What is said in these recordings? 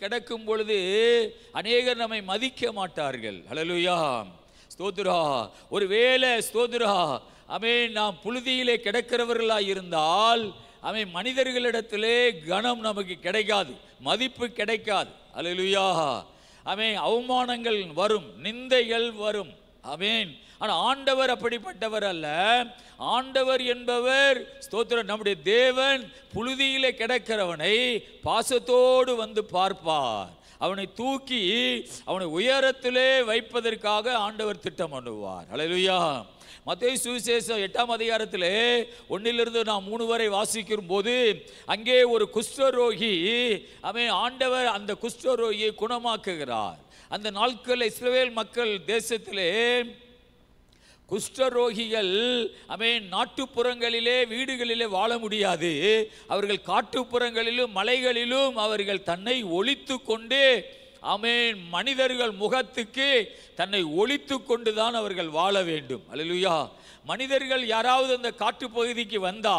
கிடக்கும் பொழுது அநேகர் நம்மை மதிக்க மாட்டார்கள். ஹல்லேலூயா, ஸ்தோத்திரா. ஒருவேளை ஸ்தோத்திரா ஆமென் நாம் புழுதியிலே கிடக்கிறவர்களாக இருந்தால் ஆமென் மனிதர்களிடத்திலே கனம் நமக்கு கிடைக்காது, மதிப்பு கிடைக்காது. ஹல்லேலூயா, ஆமென். அவமானங்கள் வரும், நிந்தைகள் வரும். ஆமென். ஆனால் ஆண்டவர் அப்படிப்பட்டவர் அல்ல. ஆண்டவர் என்பவர் ஸ்தோத்திரம் நம்முடைய தேவன் புழுதியிலே கிடக்கிறவனை பாசத்தோடு வந்து பார்ப்பார். அவனை தூக்கி அவனை உயரத்திலே வைப்பதற்காக ஆண்டவர் திட்டம் பண்ணுவார். ஹல்லேலூயா. மத்தேயு சுவிசேஷம் 8ஆம் அதிகாரத்திலே 1 நாம் 3 வரை வாசிக்கும் போது அங்கே ஒரு குஷ்டரோகி அவன் ஆண்டவர் அந்த குஷ்டரோகியை குணமாக்குகிறார். அந்த நாட்களில் இஸ்ரவேல் மக்கள் தேசத்திலே குஷ்டரோகிகள் அவன் நாட்டுப்புறங்களிலே வீடுகளிலே வாழ முடியாது. அவர்கள் காட்டுப்புறங்களிலும் மலைகளிலும் அவர்கள் தன்னை ஒளித்து கொண்டு ஆமென் மனிதர்கள் முகத்துக்கு தன்னை ஒளித்து கொண்டுதான் அவர்கள் வாழ வேண்டும். அல்லேலூயா. மனிதர்கள் யாராவது அந்த காட்டு பகுதிக்கு வந்தா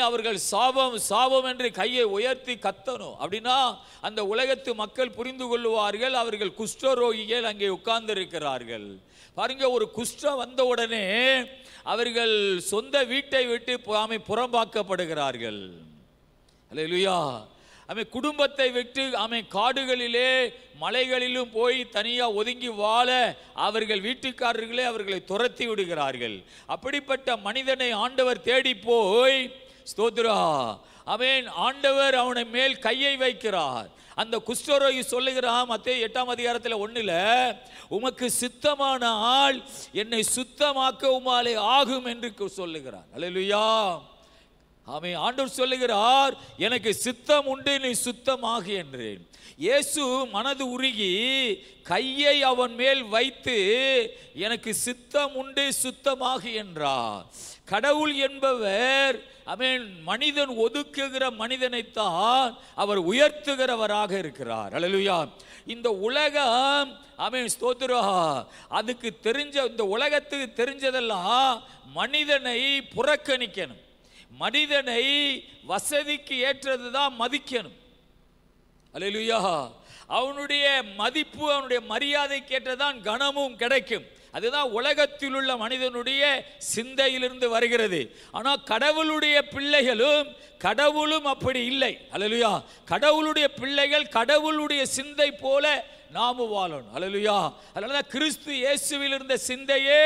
அவர்கள் சாபம் சாபம் என்று கையை உயர்த்தி கத்தணும். அப்படின்னா அந்த உலகத்து மக்கள் புரிந்து கொள்வார்கள் அவர்கள் குஷ்டரோகிகள் அங்கே உட்கார்ந்து இருக்கிறார்கள். பாருங்க, ஒரு குஷ்டம் வந்த உடனே அவர்கள் சொந்த வீட்டை விட்டு புறம்பாக்கப்படுகிறார்கள். அல்லேலூயா. குடும்பத்தை விட்டு காடுகளிலே மலைகளிலும் போய் தனியா ஒதுங்கி வாழ அவர்கள் வீட்டுக்காரர்களே அவர்களை துரத்தி விடுகிறார்கள். அப்படிப்பட்ட மனிதனை ஆண்டவர் தேடி போய் ஸ்தோத்திரா ஆண்டவர் அவனை மேல் கையை வைக்கிறார். அந்த குஷ்டரோகி சொல்லுகிறான் மத்தேயு 8ஆம் அதிகாரத்தில் 1 உமக்கு சித்தமானால் என்னை சுத்தமாக்க உமாலே ஆகும் என்று சொல்லுகிறார். அல்லேலூயா. ஆண்டவர் சொல்லுகிறார் எனக்கு சித்தம் உண்டு, நீ சுத்தமாகு என்றேன். இயேசு மனது உருகி கையை அவன் மேல் வைத்து எனக்கு சித்தம் உண்டு, சுத்தமாகு என்றார். கடவுள் என்பவர் மனிதன் ஒதுக்குகிற மனிதனைத்தான் அவர் உயர்த்துகிறவராக இருக்கிறார். அல்லேலூயா. இந்த உலகம் ஸ்தோத்திரா அதுக்கு தெரிஞ்ச இந்த உலகத்துக்கு தெரிஞ்சதெல்லாம் மனிதனை புறக்கணிக்கணும், மனிதனை வசதிக்கு ஏற்றதுதான் மதிக்கணும். அல்லேலூயா. அவனுடைய மதிப்பு அவனுடைய மரியாதைக்கு ஏற்றதான் கனமும் கிடைக்கும். அதுதான் உலகத்தில் உள்ள மனிதனுடைய சிந்தையிலிருந்து வருகிறது. ஆனால் கடவுளுடைய பிள்ளைகளும் கடவுளும் அப்படி இல்லை. அல்லேலூயா. கடவுளுடைய பிள்ளைகள் கடவுளுடைய சிந்தை போல நாம வாழணும். அல்லேலூயா. அதனால கிறிஸ்து இயேசுவில் இருந்த சிந்தையே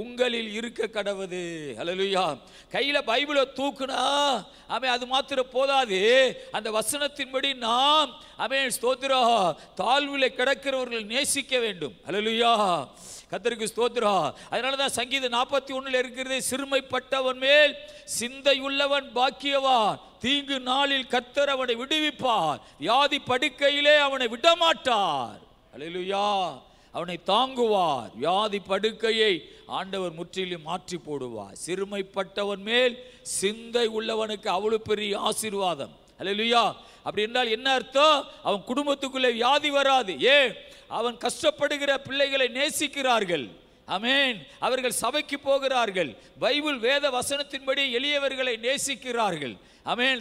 உங்களில் இருக்க கடவுது. அல்லேலூயா. கையில பைபிளை தூக்குனா அது மாத்திரம் போதாது, அந்த வசனத்தின்படி நாம் ஸ்தோத்திரா தாழ்விலே கிடக்கிறவர்கள் நேசிக்க வேண்டும். அல்லேலூயா. கர்த்தருக்கு ஸ்தோத்திரா. அதனாலதான் சங்கீதம் 41 இருக்கிறது, சிறுமைப்பட்டவன் மேல் சிந்தையுள்ளவன் பாக்கியவான், தீங்கு நாளில் கர்த்தர் அவனை விடுவிப்பார், வியாதி படுக்கையிலே அவனை விடமாட்டார். அல்லேலூயா. அவனை தாங்குவார், வியாதி படுக்கையை ஆண்டவர் முற்றிலும் மாற்றி போடுவார். சிறுமைப்பட்டவன் மேல் சிந்தை உள்ளவனுக்கு அவ்வளவு பெரிய ஆசீர்வாதம். அல்லேலூயா. அப்படி என்றால் என்ன அர்த்தம்? அவன் குடும்பத்துக்குள்ளே வியாதி வராது. ஏன்? அவன் கஷ்டப்படுகிற பிள்ளைகளை நேசிக்கிறார்கள். ஆமென். அவர்கள் சபைக்கு போகிறார்கள், பைபிள் வேத வசனத்தின்படி எளியவர்களை நேசிக்கிறார்கள். ஆமென்.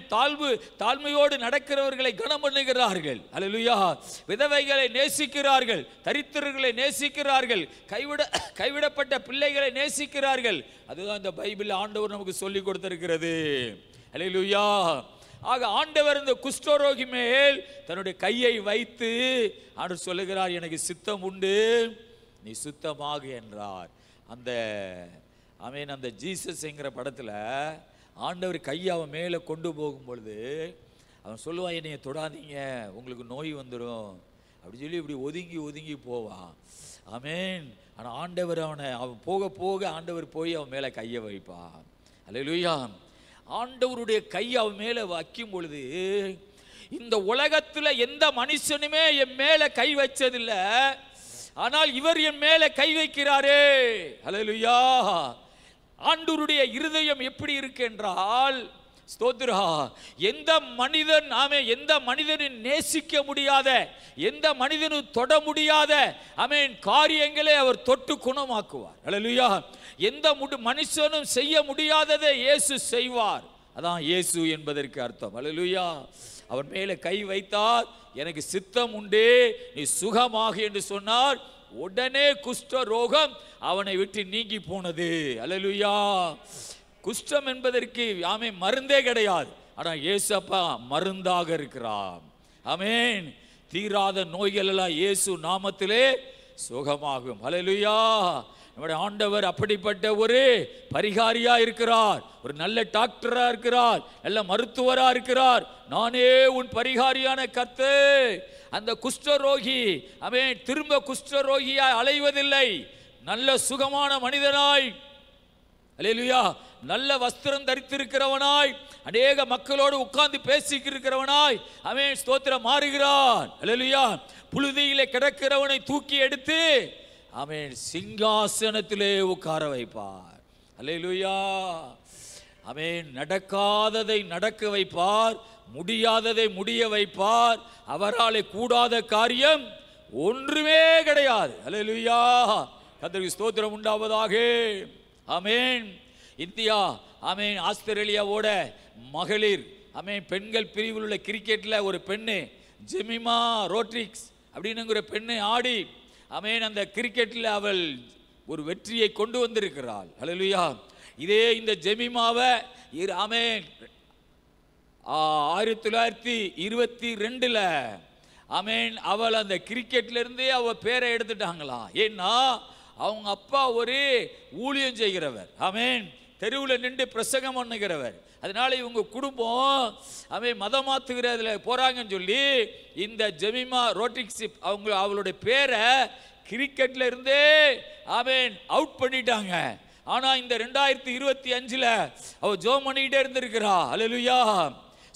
தாழ்மையோடு நடக்கிறவர்களை கனம் பண்ணுகிறார்கள். அல்லேலூயா. விதவைகளை நேசிக்கிறார்கள், தரித்திரர்களை நேசிக்கிறார்கள், கைவிடப்பட்ட பிள்ளைகளை நேசிக்கிறார்கள். அதுதான் இந்த பைபிள் ஆண்டவர் நமக்கு சொல்லி கொடுத்திருக்கிறது. அல்லேலூயா. ஆக ஆண்டவர் இந்த குஷ்டரோகி மேல் தன்னுடைய கையை வைத்து ஆண்டவர் சொல்லுகிறார் எனக்கு சித்தம் உண்டு, நீ சுத்தமாக என்றார். அந்த ஜீசஸ் என்கிற படத்தில் ஆண்டவர் கையை அவன் மேலே கொண்டு போகும் பொழுது அவன் சொல்லுவான் என்னைய தொடாதீங்க உங்களுக்கு நோய் வந்துடும் அப்படி சொல்லி இப்படி ஒதுங்கி ஒதுங்கி போவான். ஆமென். ஆனால் ஆண்டவர் அவன் போக போக ஆண்டவர் போய் அவன் மேலே கையை வைப்பான். அல்லேலூயா. ஆண்டவருடைய கை அவன் மேலே வைக்கும் பொழுது இந்த உலகத்தில் எந்த மனுஷனுமே என் மேலே கை வச்சதில்லை, ஆனால் இவர் என் மேலே கை வைக்கிறாரே. அல்லேலூயா. ஆண்டவருடைய இருதயம் எப்படி இருக்கு என்றால் ஸ்தோத்திரா எந்த மனிதனின் நேசிக்க முடியாத, எந்த மனிதனும் தொட முடியாத காரியங்களை அவர் தொட்டு குணமாக்குவார். அல்லேலூயா. எந்த மனுஷனும் செய்ய முடியாததை இயேசு செய்வார். அதான் இயேசு என்பதற்கு அர்த்தம். அல்லேலூயா. அவன் மேலே கை வைத்தார், எனக்கு சித்தம் உண்டு, நீ சுகமாக என்று சொன்னார். உடனே குஷ்ட ரோகம் அவனை விட்டு நீங்கி போனது. அல்லேலூயா. குஷ்டம் என்பதற்கு மருந்தே கிடையாது. ஆனால் இயேசப்பா மருந்தாக இருக்கிறார். ஆமென். தீராத நோய்கள் எல்லாம் இயேசு நாமத்திலே சுகமாகும். அல்லேலூயா. நம்முடைய ஆண்டவர் அப்படிப்பட்ட ஒரு பரிகாரியா இருக்கிறார், ஒரு நல்ல டாக்டரா இருக்கிறார், நல்ல மருத்துவரா இருக்கிறார். நானே உன் பரிகாரியான கர்த்தர். அந்த குஷ்டரோகி அவன் திரும்ப குஷ்டரோகியாய் அலைவதில்லை, நல்ல சுகமான மனிதனாய், அல்லேலூயா, நல்ல வஸ்திரம் தரித்திருக்கிறவனாய், அநேக மக்களோடு உட்கார்ந்து பேசிக்கிறவனாய் அவன் ஸ்தோத்திரம் மாறுகிறான். அல்லேலூயா. புழுதியிலே கிடக்கிறவனை தூக்கி எடுத்து அவன் சிங்காசனத்திலே உட்கார வைப்பார். அல்லேலூயா. அவன் நடக்காததை நடக்க வைப்பார், முடியாததை முடிய வைப்பார். அவராலே கூடாத காரியம் ஒன்றுமே கிடையாது. அல்லேலூயா. கர்த்தருக்கு ஸ்தோத்திரம் உண்டாவதாக. ஆமென். இந்தியா ஆஸ்திரேலியாவோட மகளிர் பெண்கள் பிரிவில் உள்ள கிரிக்கெட்ல ஒரு பெண்ணு ஜெமிமா ரோட்ரிக்ஸ் அப்படின்னுங்கிற பெண்ணை ஆடி அந்த கிரிக்கெட்டில் அவள் ஒரு வெற்றியை கொண்டு வந்திருக்கிறாள். அல்லேலூயா. இதே இந்த ஜெமிமாவை 1922 அவள் அந்த கிரிக்கெட்ல இருந்தே அவள் பேரை எடுத்துட்டாங்களாம். ஏன்னா அவங்க அப்பா ஒரு ஊழியம் செய்கிறவர், தெருவில் நின்று பிரசங்கம் பண்ணுகிறவர். அதனால இவங்க குடும்பம் மதம் மாத்துகிறதுல போறாங்கன்னு சொல்லி இந்த ஜெமிமா ரோட்ரிக்ஸ் அவளுடைய பேரை கிரிக்கெட்ல இருந்தே அவுட் பண்ணிட்டாங்க. ஆனா இந்த 2025 அவ ஜெபம் பண்ணிட்டே இருந்திருக்கிறா. அல்லேலூயா.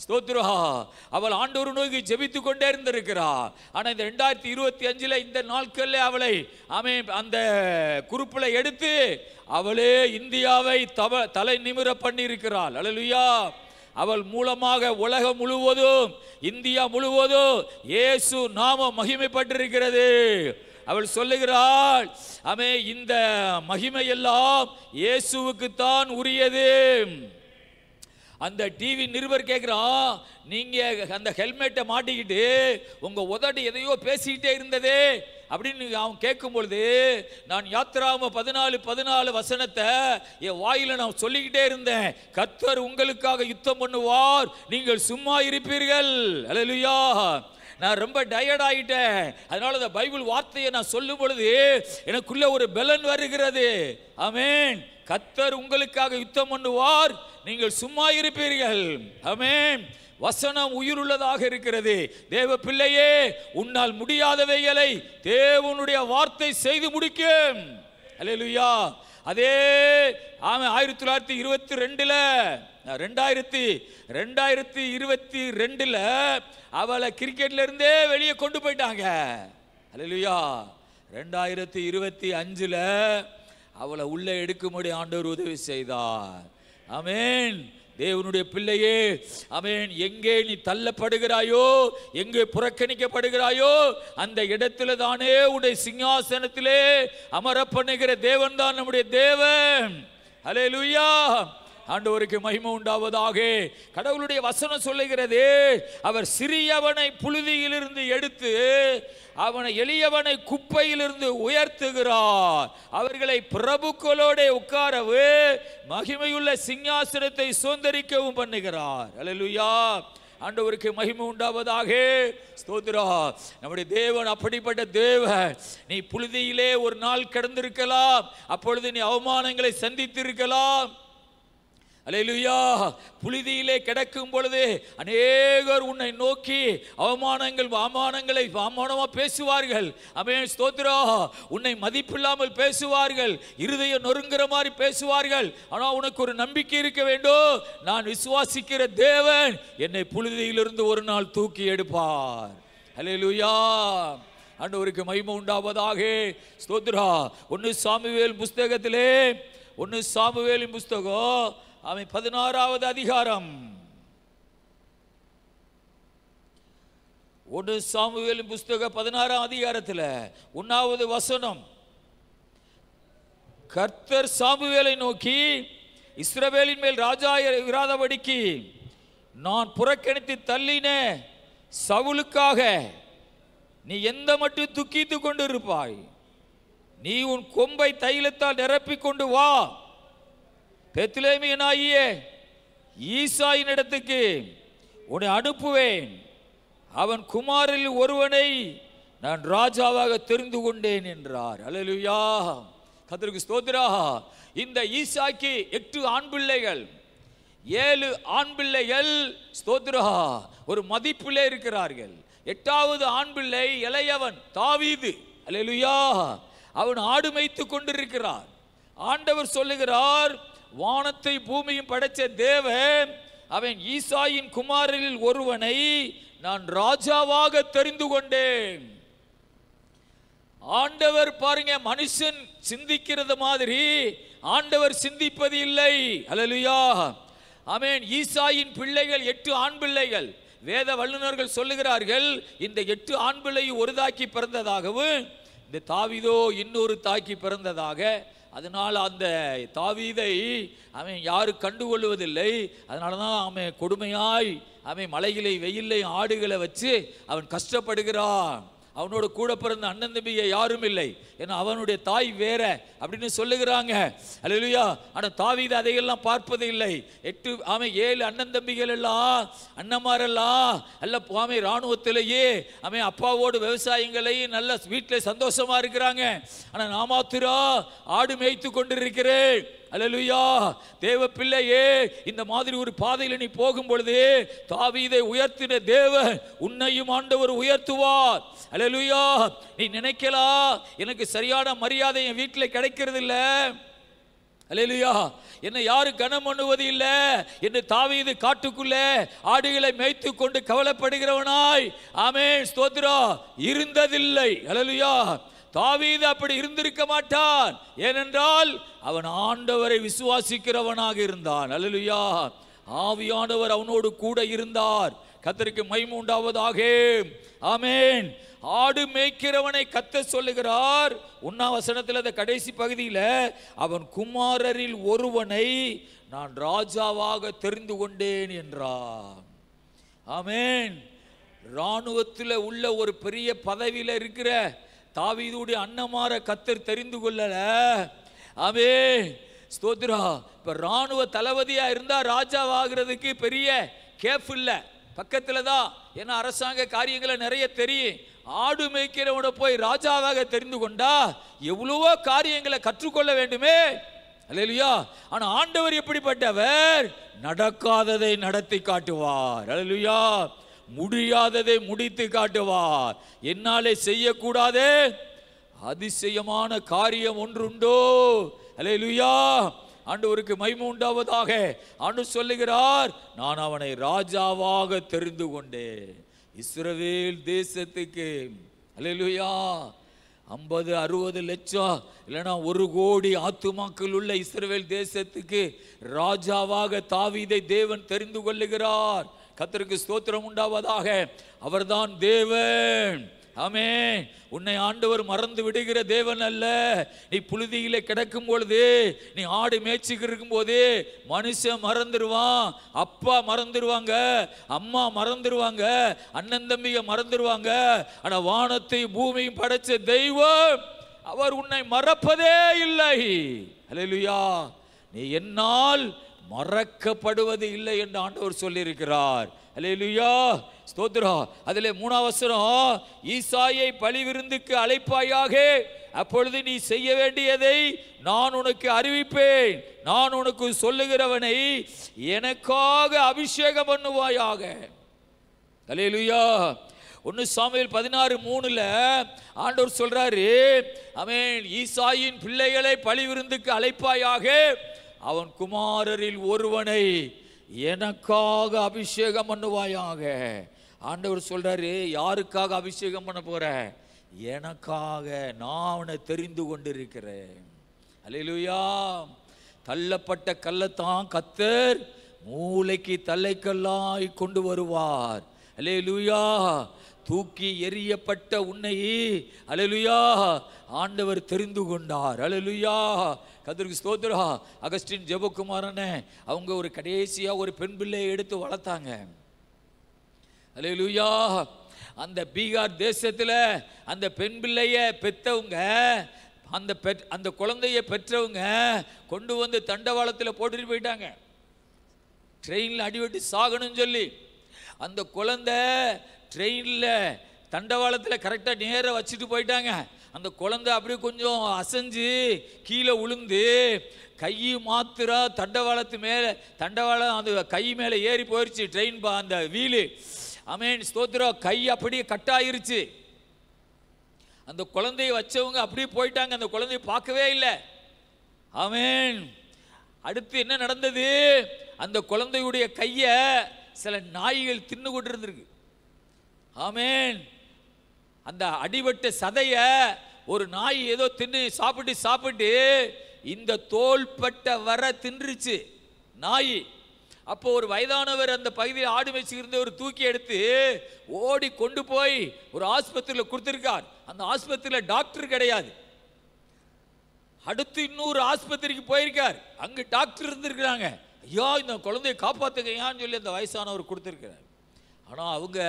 ஸ்தோத்திரம். அவள் ஆண்டவர் நோக்கி ஜெபித்து கொண்டே இருந்திருக்கிறார். ஆனால் இந்த 2025 இந்த நாட்களில் அவளை அந்த குறிப்பில் எடுத்து அவளே இந்தியாவை தலை நிமிர பண்ணி இருக்கிறாள். அல்லேலூயா. அவள் மூலமாக உலகம் முழுவதும், இந்தியா முழுவதும் இயேசு நாமம் மகிமைப்பட்டிருக்கிறது. அவள் சொல்லுகிறாள், இந்த மகிமை எல்லாம் இயேசுவுக்குத்தான் உரியது. அந்த டிவி நிருபர் கேட்குறான், நீங்க அந்த ஹெல்மெட்டை மாட்டிக்கிட்டு உங்க உதடு எதையோ பேசிக்கிட்டே இருந்ததே அப்படின்னு அவன் கேட்கும் பொழுது, நான் யாத்திராகமம் 14:14 வசனத்தை என் வாயில நான் சொல்லிக்கிட்டே இருந்தேன். கர்த்தர் உங்களுக்காக யுத்தம் பண்ணுவார், நீங்கள் சும்மா இருப்பீர்கள். அல்லேலூயா. நான் ரொம்ப டயர்ட் ஆகிட்டேன், அதனால இந்த பைபிள் வார்த்தையை நான் சொல்லும் பொழுது எனக்குள்ள ஒரு பலன் வருகிறது. ஆமென். கர்த்தர் உங்களுக்காக யுத்தம் பண்ணுவார், நீங்கள் சும்மா இருப்பீர்கள். ஆமென். வசனம் உயிருள்ளதாக இருக்கிறது. தேவ பிள்ளையே, உன்னால் முடியாதவைகளை தேவனுடைய வார்த்தை செய்து முடிக்கும். அல்லேலூயா. அதே 2022 அவளை கிரிக்கெட்ல இருந்தே வெளியே கொண்டு போயிட்டாங்க. அல்லேலூயா. 2025 அவளை உள்ள எடுக்கும்படி ஆண்டவர் உதவி செய்தார். ஆமென். தேவனுடைய பிள்ளையே, ஆமென். எங்கே நீ தள்ளப்படுகிறாயோ, எங்கே புறக்கணிக்கப்படுகிறாயோ, அந்த இடத்துல தானே உன்னுடைய சிங்காசனத்திலே அமர பண்ணுகிற தேவன் தான் நம்முடைய தேவன். அல்லேலூயா. ஆண்டவருக்கு மகிமை உண்டாவதாக. கடவுளுடைய வசனம் சொல்லுகிறது, அவர் சிறியவனை புழுதியிலிருந்து எடுத்து அவனை எளியவனை குப்பையிலிருந்து உயர்த்துகிறார். அவர்களை பிரபுக்களோட உட்காரவு மகிமையுள்ள சிங்காசனத்தை சுதந்தரிக்கவும் பண்ணுகிறார். அல்லேலூயா. ஆண்டவருக்கு மகிமை உண்டாவதாக. ஸ்தோத்திரம். நம்முடைய தேவன் அப்படிப்பட்ட தேவன். நீ புழுதியிலே ஒரு நாள் கடந்திருக்கலாம், அப்பொழுது நீ அவமானங்களை சந்தித்திருக்கலாம். அல்லேலூயா. புழுதியிலே கிடக்கும் பொழுது அநேகர் உன்னை நோக்கி அவமானமா பேசுவார்கள். ஆமென். ஸ்தோத்திரம். உன்னை மதிப்பில்லாமல் பேசுவார்கள், இருதயம் நொறுங்குற மாதிரி பேசுவார்கள். ஆனால் உனக்கு ஒரு நம்பிக்கை இருக்க வேண்டும். நான் விசுவாசிக்கிற தேவன் என்னை புழுதியிலிருந்து ஒரு நாள் தூக்கி எடுப்பார். அல்லேலூயா. ஆண்டவருக்கு மகிமை உண்டாவதாக. ஸ்தோத்திரம். 1 சாமுவேல் புஸ்தகத்திலே 1 சாமுவேலின் புஸ்தகம் 16வது அதிகாரம். 1 சாமுவேலின் புஸ்தகம் 16ஆம் அதிகாரத்தில் 1வது வசனம். கர்த்தர் சாமுவேலை நோக்கி, இஸ்ரவேலின் மேல் ராஜா இராதபடிக்கு நான் புறக்கணித்து தள்ளின சவுலுக்காக நீ எந்த மட்டும் துக்கித்து கொண்டு இருப்பாய்? நீ உன் கொம்பை தைலத்தால் நிரப்பிக் கொண்டு வா, பெத்லெகேமியனாகிய ஈசாயின் இடத்துக்கு உன்னை அனுப்புவேன். அவன் குமாரில் ஒருவனை நான் ராஜாவாக தெரிந்து கொண்டேன் என்றார். அல்லேலூயா, கர்த்தருக்கு ஸ்தோத்திரம். இந்த ஈசாய்க்கு 8 ஆண் பிள்ளைகள், 7 ஆண் பிள்ளைகள் ஸ்தோத்திரம் ஒரு மதிப்பிலே இருக்கிறார்கள். 8வது ஆண் பிள்ளை இளையவன் தாவீது. அல்லேலூயா, அவன் ஆடு மேய்த்து கொண்டிருக்கிறார். ஆண்டவர் சொல்லுகிறார், வானத்தை பூமியும் படைத்த தேவன் அவன் ஈசாயின் குமாரில் ஒருவனை நான் ராஜாவாக தெரிந்து கொண்டேன். ஆண்டவர் பாருங்க, மனுஷன் சிந்திக்கிறது மாதிரி ஆண்டவர் சிந்திப்பது இல்லை. அல்லேலூயா, ஆமென். ஈசாயின் பிள்ளைகள் 8 ஆண் பிள்ளைகள். வேத வல்லுநர்கள் சொல்லுகிறார்கள், இந்த 8 ஆண் பிள்ளையும் ஒரு தாக்கி பிறந்ததாகவும் இந்த தாவீதோ இன்னொரு தாக்கி பிறந்ததாக. அதனால் அந்த தாவீதை அவன் யாரும் கண்டுகொள்வதில்லை. அதனால தான் அவன் கொடுமையாய் அவன் மலைகளை வெயிலை ஆடுகளை வச்சு அவன் கஷ்டப்படுகிறான். அவனோட கூட பிறந்த அண்ணன் தம்பியை யாரும் இல்லை, ஏன்னா அவனுடைய தாய் வேற அப்படின்னு சொல்லுகிறாங்க. அல்லேலூயா. ஆனால் தாவீது அதையெல்லாம் பார்ப்பது இல்லை. 7 அண்ணன் தம்பிகள் எல்லாம் அண்ணமாரெல்லாம் அல்ல ஆமை இராணுவத்திலேயே அவன் அப்பாவோடு விவசாயங்களையும் நல்ல வீட்டில் சந்தோஷமா இருக்கிறாங்க. ஆனால் நான் மாத்திரம் ஆடு மேய்த்து கொண்டிருக்கிறேன். அல்லேலூயா, தேவ பிள்ளையே, இந்த மாதிரி ஒரு பாதையில் நீ போகும் பொழுது தாவீதை உயர்த்தின தேவன் உன்னையும் ஆண்டவர் உயர்த்துவார். அல்லேலூயா, நீ நினைக்கலாம் எனக்கு சரியான மரியாதை என் வீட்டில் கிடைக்கிறது இல்லை, அல்லேலூயா, என்னை யாரும் கனம் பண்ணுவது இல்லை என்று தாவீது காட்டுக்குள்ளே ஆடுகளை மேய்த்து கொண்டு கவலைப்படுகிறவனாய் ஆமென் ஸ்தோத்திரம் இருந்ததில்லை. அல்லேலூயா, தாவீது அப்படி இருந்திருக்க மாட்டான். ஏனென்றால் அவன் ஆண்டவரை விசுவாசிக்கிறவனாக இருந்தான். அல்லேலூயா, ஆவியானவர் அவனோடு கூட இருந்தார். கர்த்தருக்கு மகிமை உண்டாவதாக. ஆமென். ஆடு மேய்க்கிறவனை கர்த்தர் சொல்லுகிறார் 1ஆம் வசனத்தில், அந்த கடைசி பகுதியில், அவன் குமாரரில் ஒருவனை நான் ராஜாவாக தெரிந்து கொண்டேன் என்றார். ஆமென். இராணுவத்தில் உள்ள ஒரு பெரிய பதவியில் இருக்கிற தாவீதுடைய அண்ணமார கர்த்தர் தெரிந்து கொள்ளல. ஆமென் ஸ்தோத்திரா. இப்ப ராணுவ தளபதியா இருந்தா ராஜாவாகிறதுக்கு பெரிய கேப் இல்லை, பக்கத்துல தான். ஏன்னா அரசாங்க காரியங்களை நிறைய தெரியும். ஆடு மேய்க்கிறவனோட போய் ராஜாவாக தெரிந்து கொண்டா எவ்வளவோ காரியங்களை கற்றுக்கொள்ள வேண்டுமே. அல்லேலூயா. ஆனா ஆண்டவர் எப்படிப்பட்டவர்? நடக்காததை நடத்தி காட்டுவார். அல்லேலூயா. முடியாததை முடித்து காட்டுவார். என்னாலே செய்யக்கூடாதே அதிசயமான காரியம் ஒன்றுண்டோ. அல்லேலூயா. ஆண்டவருக்கு மகிமை உண்டாவதாக. ஆண்டவர் சொல்லுகிறார், நான் அவனை ராஜாவாக தெரிந்து கொண்டேன் இஸ்ரவேல் தேசத்துக்கு. அல்லேலூயா. 50-60 லட்சம் இல்லைன்னா 1 கோடி ஆத்துமாக்கள் உள்ள இஸ்ரவேல் தேசத்துக்கு ராஜாவாக தாவீதை தேவன் தெரிந்து கொள்ளுகிறார். கர்த்தருக்கு ஸ்தோத்திரம் உண்டாவதாக. அவர்தான் தேவன். ஆமென். உன்னை ஆண்டவர் மறந்து விடுகிற தேவன் அல்ல. நீ புழுதியிலே கிடக்கும் பொழுது, நீ ஆடு மேய்ச்சிக்கு இருக்கும் போது மனுஷன் மறந்துடுவான், அப்பா மறந்துடுவாங்க, அம்மா மறந்துடுவாங்க, அண்ணன் தம்பியை மறந்துடுவாங்க. ஆனா வானத்தை பூமியும் படைச்ச தெய்வம் அவர் உன்னை மறப்பதே இல்லை. அல்லேலூயா. நீ என்னால் மறக்கப்படுவது இல்லை என்று ஆண்டவர் சொல்லியிருக்கிறார். அல்லேலூயா ஸ்தோத்திரம். அதிலே 3ஆம் வசனம், ஈசாயை பலி விருந்துக்கு அழைப்பாயாக, அப்பொழுது நீ செய்ய வேண்டியதை நான் உனக்கு அறிவிப்பேன், நான் உனக்கு சொல்லுகிறவனை எனக்காக அபிஷேகம் பண்ணுவாயாக. அல்லேலூயா. 1 சாமுவேல் 16:3 ஆண்டவர் சொல்றாரு, ஆமென், ஈசாயின் பிள்ளைகளை பலி விருந்துக்கு அழைப்பாயாக, அவன் குமாரரில் ஒருவனை எனக்காக அபிஷேகம் பண்ணுவாயாக. ஆண்டவர் சொல்றாரு, யாருக்காக அபிஷேகம் பண்ண போற? எனக்காக. நான் அவனை தெரிந்து கொண்டிருக்கிறேன். அல்லேலூயா. தள்ளப்பட்ட கல்லைத்தான் கர்த்தர் மூளைக்கு தலைக்கல்லாய் கொண்டு வருவார். அல்லேலூயா. தூக்கி எறியப்பட்ட உன்னை அல்லேலூயா ஆண்டவர் தெரிந்து கொண்டார். அல்லேலூயா. கர்த்தருக்கு ஸ்தோத்திரம். அகஸ்டின் ஜெபக்குமாரன் அவங்க ஒரு கடைசியா ஒரு பெண் பிள்ளையை எடுத்து வளர்த்தாங்க. அல்லேலூயா. அந்த பீகார் தேசத்துல அந்த பெண் பிள்ளைய பெற்றவங்க, அந்த குழந்தைய பெற்றவங்க கொண்டு வந்து தண்டவாளத்தில் போட்டுட்டு போயிட்டாங்க. ட்ரெயினில் அடிபட்டு சாகணும்னு சொல்லி அந்த குழந்தை ட்ரெயினில் தண்டவாளத்தில் கரெக்டாக நேராக வச்சுட்டு போயிட்டாங்க. அந்த குழந்தை அப்படியே கொஞ்சம் அசைஞ்சு கீழே விழுந்து கை மாத்திரா தண்டவாளம் அது கை மேலே ஏறி போயிடுச்சு. ட்ரெயின் அந்த வீலு ஆமென் ஸ்தோத்திரம். கை அப்படியே கட்டாயிருச்சு. அந்த குழந்தையை வச்சவங்க அப்படியே போயிட்டாங்க. அந்த குழந்தையை பார்க்கவே இல்லை. ஆமென். அடுத்து என்ன நடந்தது? அந்த குழந்தையுடைய கையை சில நாய்கள் தின்னு கொண்டு இருந்திருக்கு. ஆமென். அந்த அடிபட்ட சதைய ஒரு நாய் ஏதோ தின்னு சாப்பிட்டு இந்த தோள்பட்ட வர தின்றுச்சு நாய். அப்போ ஒரு வயதானவர் அந்த பகுதியில் ஆடு மேய்ச்சிருந்தவர் தூக்கி எடுத்து ஓடி கொண்டு போய் ஒரு ஆஸ்பத்திரியில் கொடுத்திருக்கார். அந்த ஆஸ்பத்திரியில் டாக்டர் கிடையாது. அடுத்து இன்னொரு ஆஸ்பத்திரிக்கு போயிருக்கார். அங்க டாக்டர் இருந்திருக்கிறாங்க. ஐயா இந்த குழந்தையை காப்பாத்துக்கையான்னு சொல்லி அந்த வயசானவர் கொடுத்திருக்கிறார். ஆனா அவங்க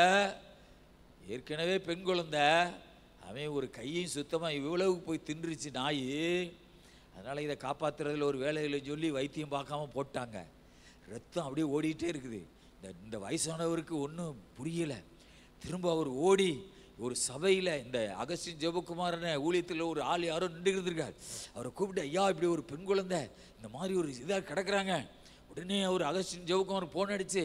ஏற்கனவே பெண் குழந்தை, அவன் ஒரு கையும் சுத்தமாக இவ்வளவு போய் தின்றுச்சு நாய். அதனால் இதை காப்பாற்றுறதுல ஒரு வேலையில் சொல்லி வைத்தியம் பார்க்காம போட்டாங்க. ரத்தம் அப்படியே ஓடிட்டே இருக்குது. இந்த வயசானவருக்கு ஒன்றும் புரியலை. திரும்ப அவர் ஓடி ஒரு சபையில் இந்த அகஸ்டின் ஜெபக்குமாரனை ஊழியத்தில் ஒரு ஆள் யாரோ நின்று இருந்திருக்கார். அவரை கூப்பிட்டு, ஐயா இப்படி ஒரு பெண் குழந்தை இந்த மாதிரி ஒரு இதாக கிடக்குறாங்க. உடனே அவர் அகஸ்டின் ஜெபக்குமார் ஃபோன் அடிச்சு,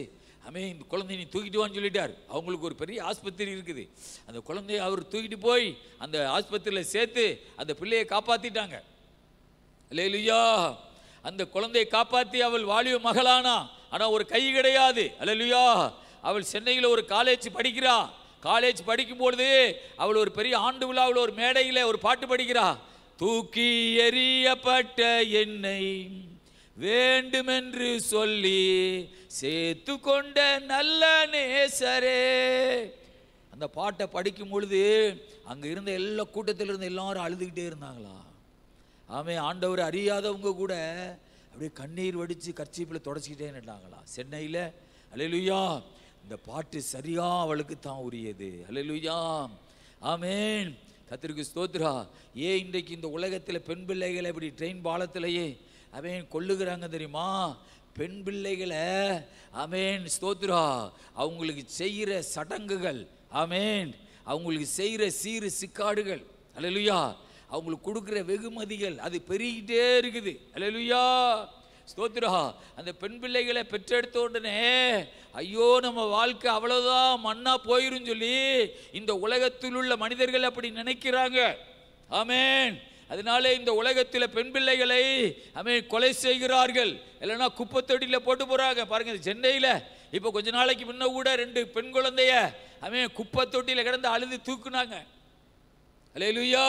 இந்த குழந்தைய நீ தூக்கிட்டு வான்னு சொல்லிட்டார். அவங்களுக்கு ஒரு பெரிய ஆஸ்பத்திரி இருக்குது. அந்த குழந்தைய அவர் தூக்கிட்டு போய் அந்த ஆஸ்பத்திரியில் சேர்த்து அந்த பிள்ளையை காப்பாற்றிட்டாங்க. அல்லேலூயா. அந்த குழந்தையை காப்பாற்றி அவள் வாலிப மகளானா. ஆனால் ஒரு கை கிடையாது. அல்லேலூயா. அவள் சென்னையில் ஒரு காலேஜ் படிக்கிறா. காலேஜ் படிக்கும்பொழுது அவள் ஒரு பெரிய ஆண்டு விழாவில் ஒரு மேடையில் ஒரு பாட்டு படிக்கிறா. தூக்கி எறியப்பட்ட என்னை வேண்டுமென்று சொல்லி சேர்த்து கொண்ட நல்ல நேசரே. அந்த பாட்டை படிக்கும் பொழுது அங்கே இருந்த எல்லா கூட்டத்தில் இருந்த எல்லாரும் அழுதுகிட்டே இருந்தாங்களா. ஆண்டவர் அறியாதவங்க கூட அப்படியே கண்ணீர் வடித்து கர்ச்சீப்பில் தொடச்சிக்கிட்டே நின்றாங்களா சென்னையில். அல்லேலூயா. இந்த பாட்டு சரியா அவளுக்கு தான் உரியது. அல்லேலூயா. ஆமென். கர்த்தருக்கு ஸ்தோத்திரா. ஏன் இன்றைக்கு இந்த உலகத்தில் பெண் பிள்ளைகளை இப்படி ட்ரெயின் பாலத்திலேயே கொல்லுகிறாங்க தெரியுமா? பெண் பிள்ளைகளை ஸ்தோத்திரா அவங்களுக்கு செய்கிற சடங்குகள், அவங்களுக்கு செய்கிற சீரு சிக்காடுகள், அல்லேலூயா, அவங்களுக்கு கொடுக்குற வெகுமதிகள் அது பெருகிட்டே இருக்குது. அல்லேலூயா. ஸ்தோத்திரா. அந்த பெண் பிள்ளைகளை பெற்றெடுத்த உடனே ஐயோ நம்ம வாழ்க்கை அவ்வளோதான் மண்ணா போயிரும் சொல்லி இந்த உலகத்தில் உள்ள மனிதர்கள் அப்படி நினைக்கிறாங்க. ஆமென். அதனால இந்த உலகத்தில் பெண் பிள்ளைகளை கொலை செய்கிறார்கள். இல்லைன்னா குப்பத்தொட்டியில் போட்டு போறாங்க. பாருங்க சென்னையில் இப்போ கொஞ்ச நாளைக்கு முன்ன கூட 2 பெண் குழந்தைய குப்பத்தொட்டியில் கிடந்து அழுது தூக்குனாங்க. அல்லேலூயா.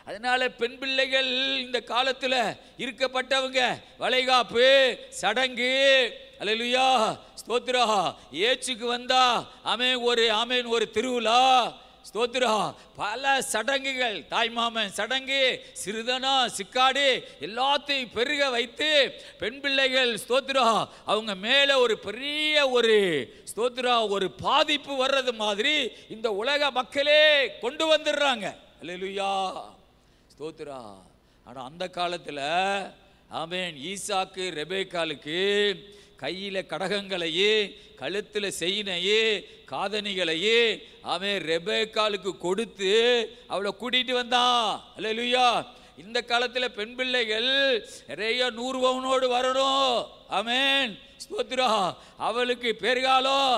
அதனால பெண் பிள்ளைகள் இந்த காலத்தில் இருக்கப்பட்டவங்க வளைகாப்பு சடங்கு, அல்லேலூயா ஸ்தோத்திரா, ஏச்சுக்கு வந்தா ஒரு திருவிழா, ஸ்தோத்திரா, பல சடங்குகள், தாய்மாமன் சடங்கு, சிறுதனா சிக்காடு எல்லாத்தையும் பெருக வைத்து பெண் பிள்ளைகள் ஸ்தோத்திரா அவங்க மேலே ஒரு பெரிய ஒரு ஸ்தோத்திரா ஒரு பாதிப்பு வர்றது மாதிரி இந்த உலக மக்களே கொண்டு வந்துடுறாங்க. அல்லேலூயா. ஸ்தோத்திரா. ஆனால் அந்த காலத்தில் ஈசாக்கு ரெபேக்காலுக்கு கையில் கடகங்களையே கழுத்தில் செயினையே காதணிகளையே ரெபேக்காலுக்கு கொடுத்து அவளை கூட்டிட்டு வந்தான். அல்லேலூயா. இந்த காலத்தில் பெண் பிள்ளைகள் நிறைய 100 பவுனோடு வரணும். ஸ்தோத்திரா. அவளுக்கு பேர்காலம்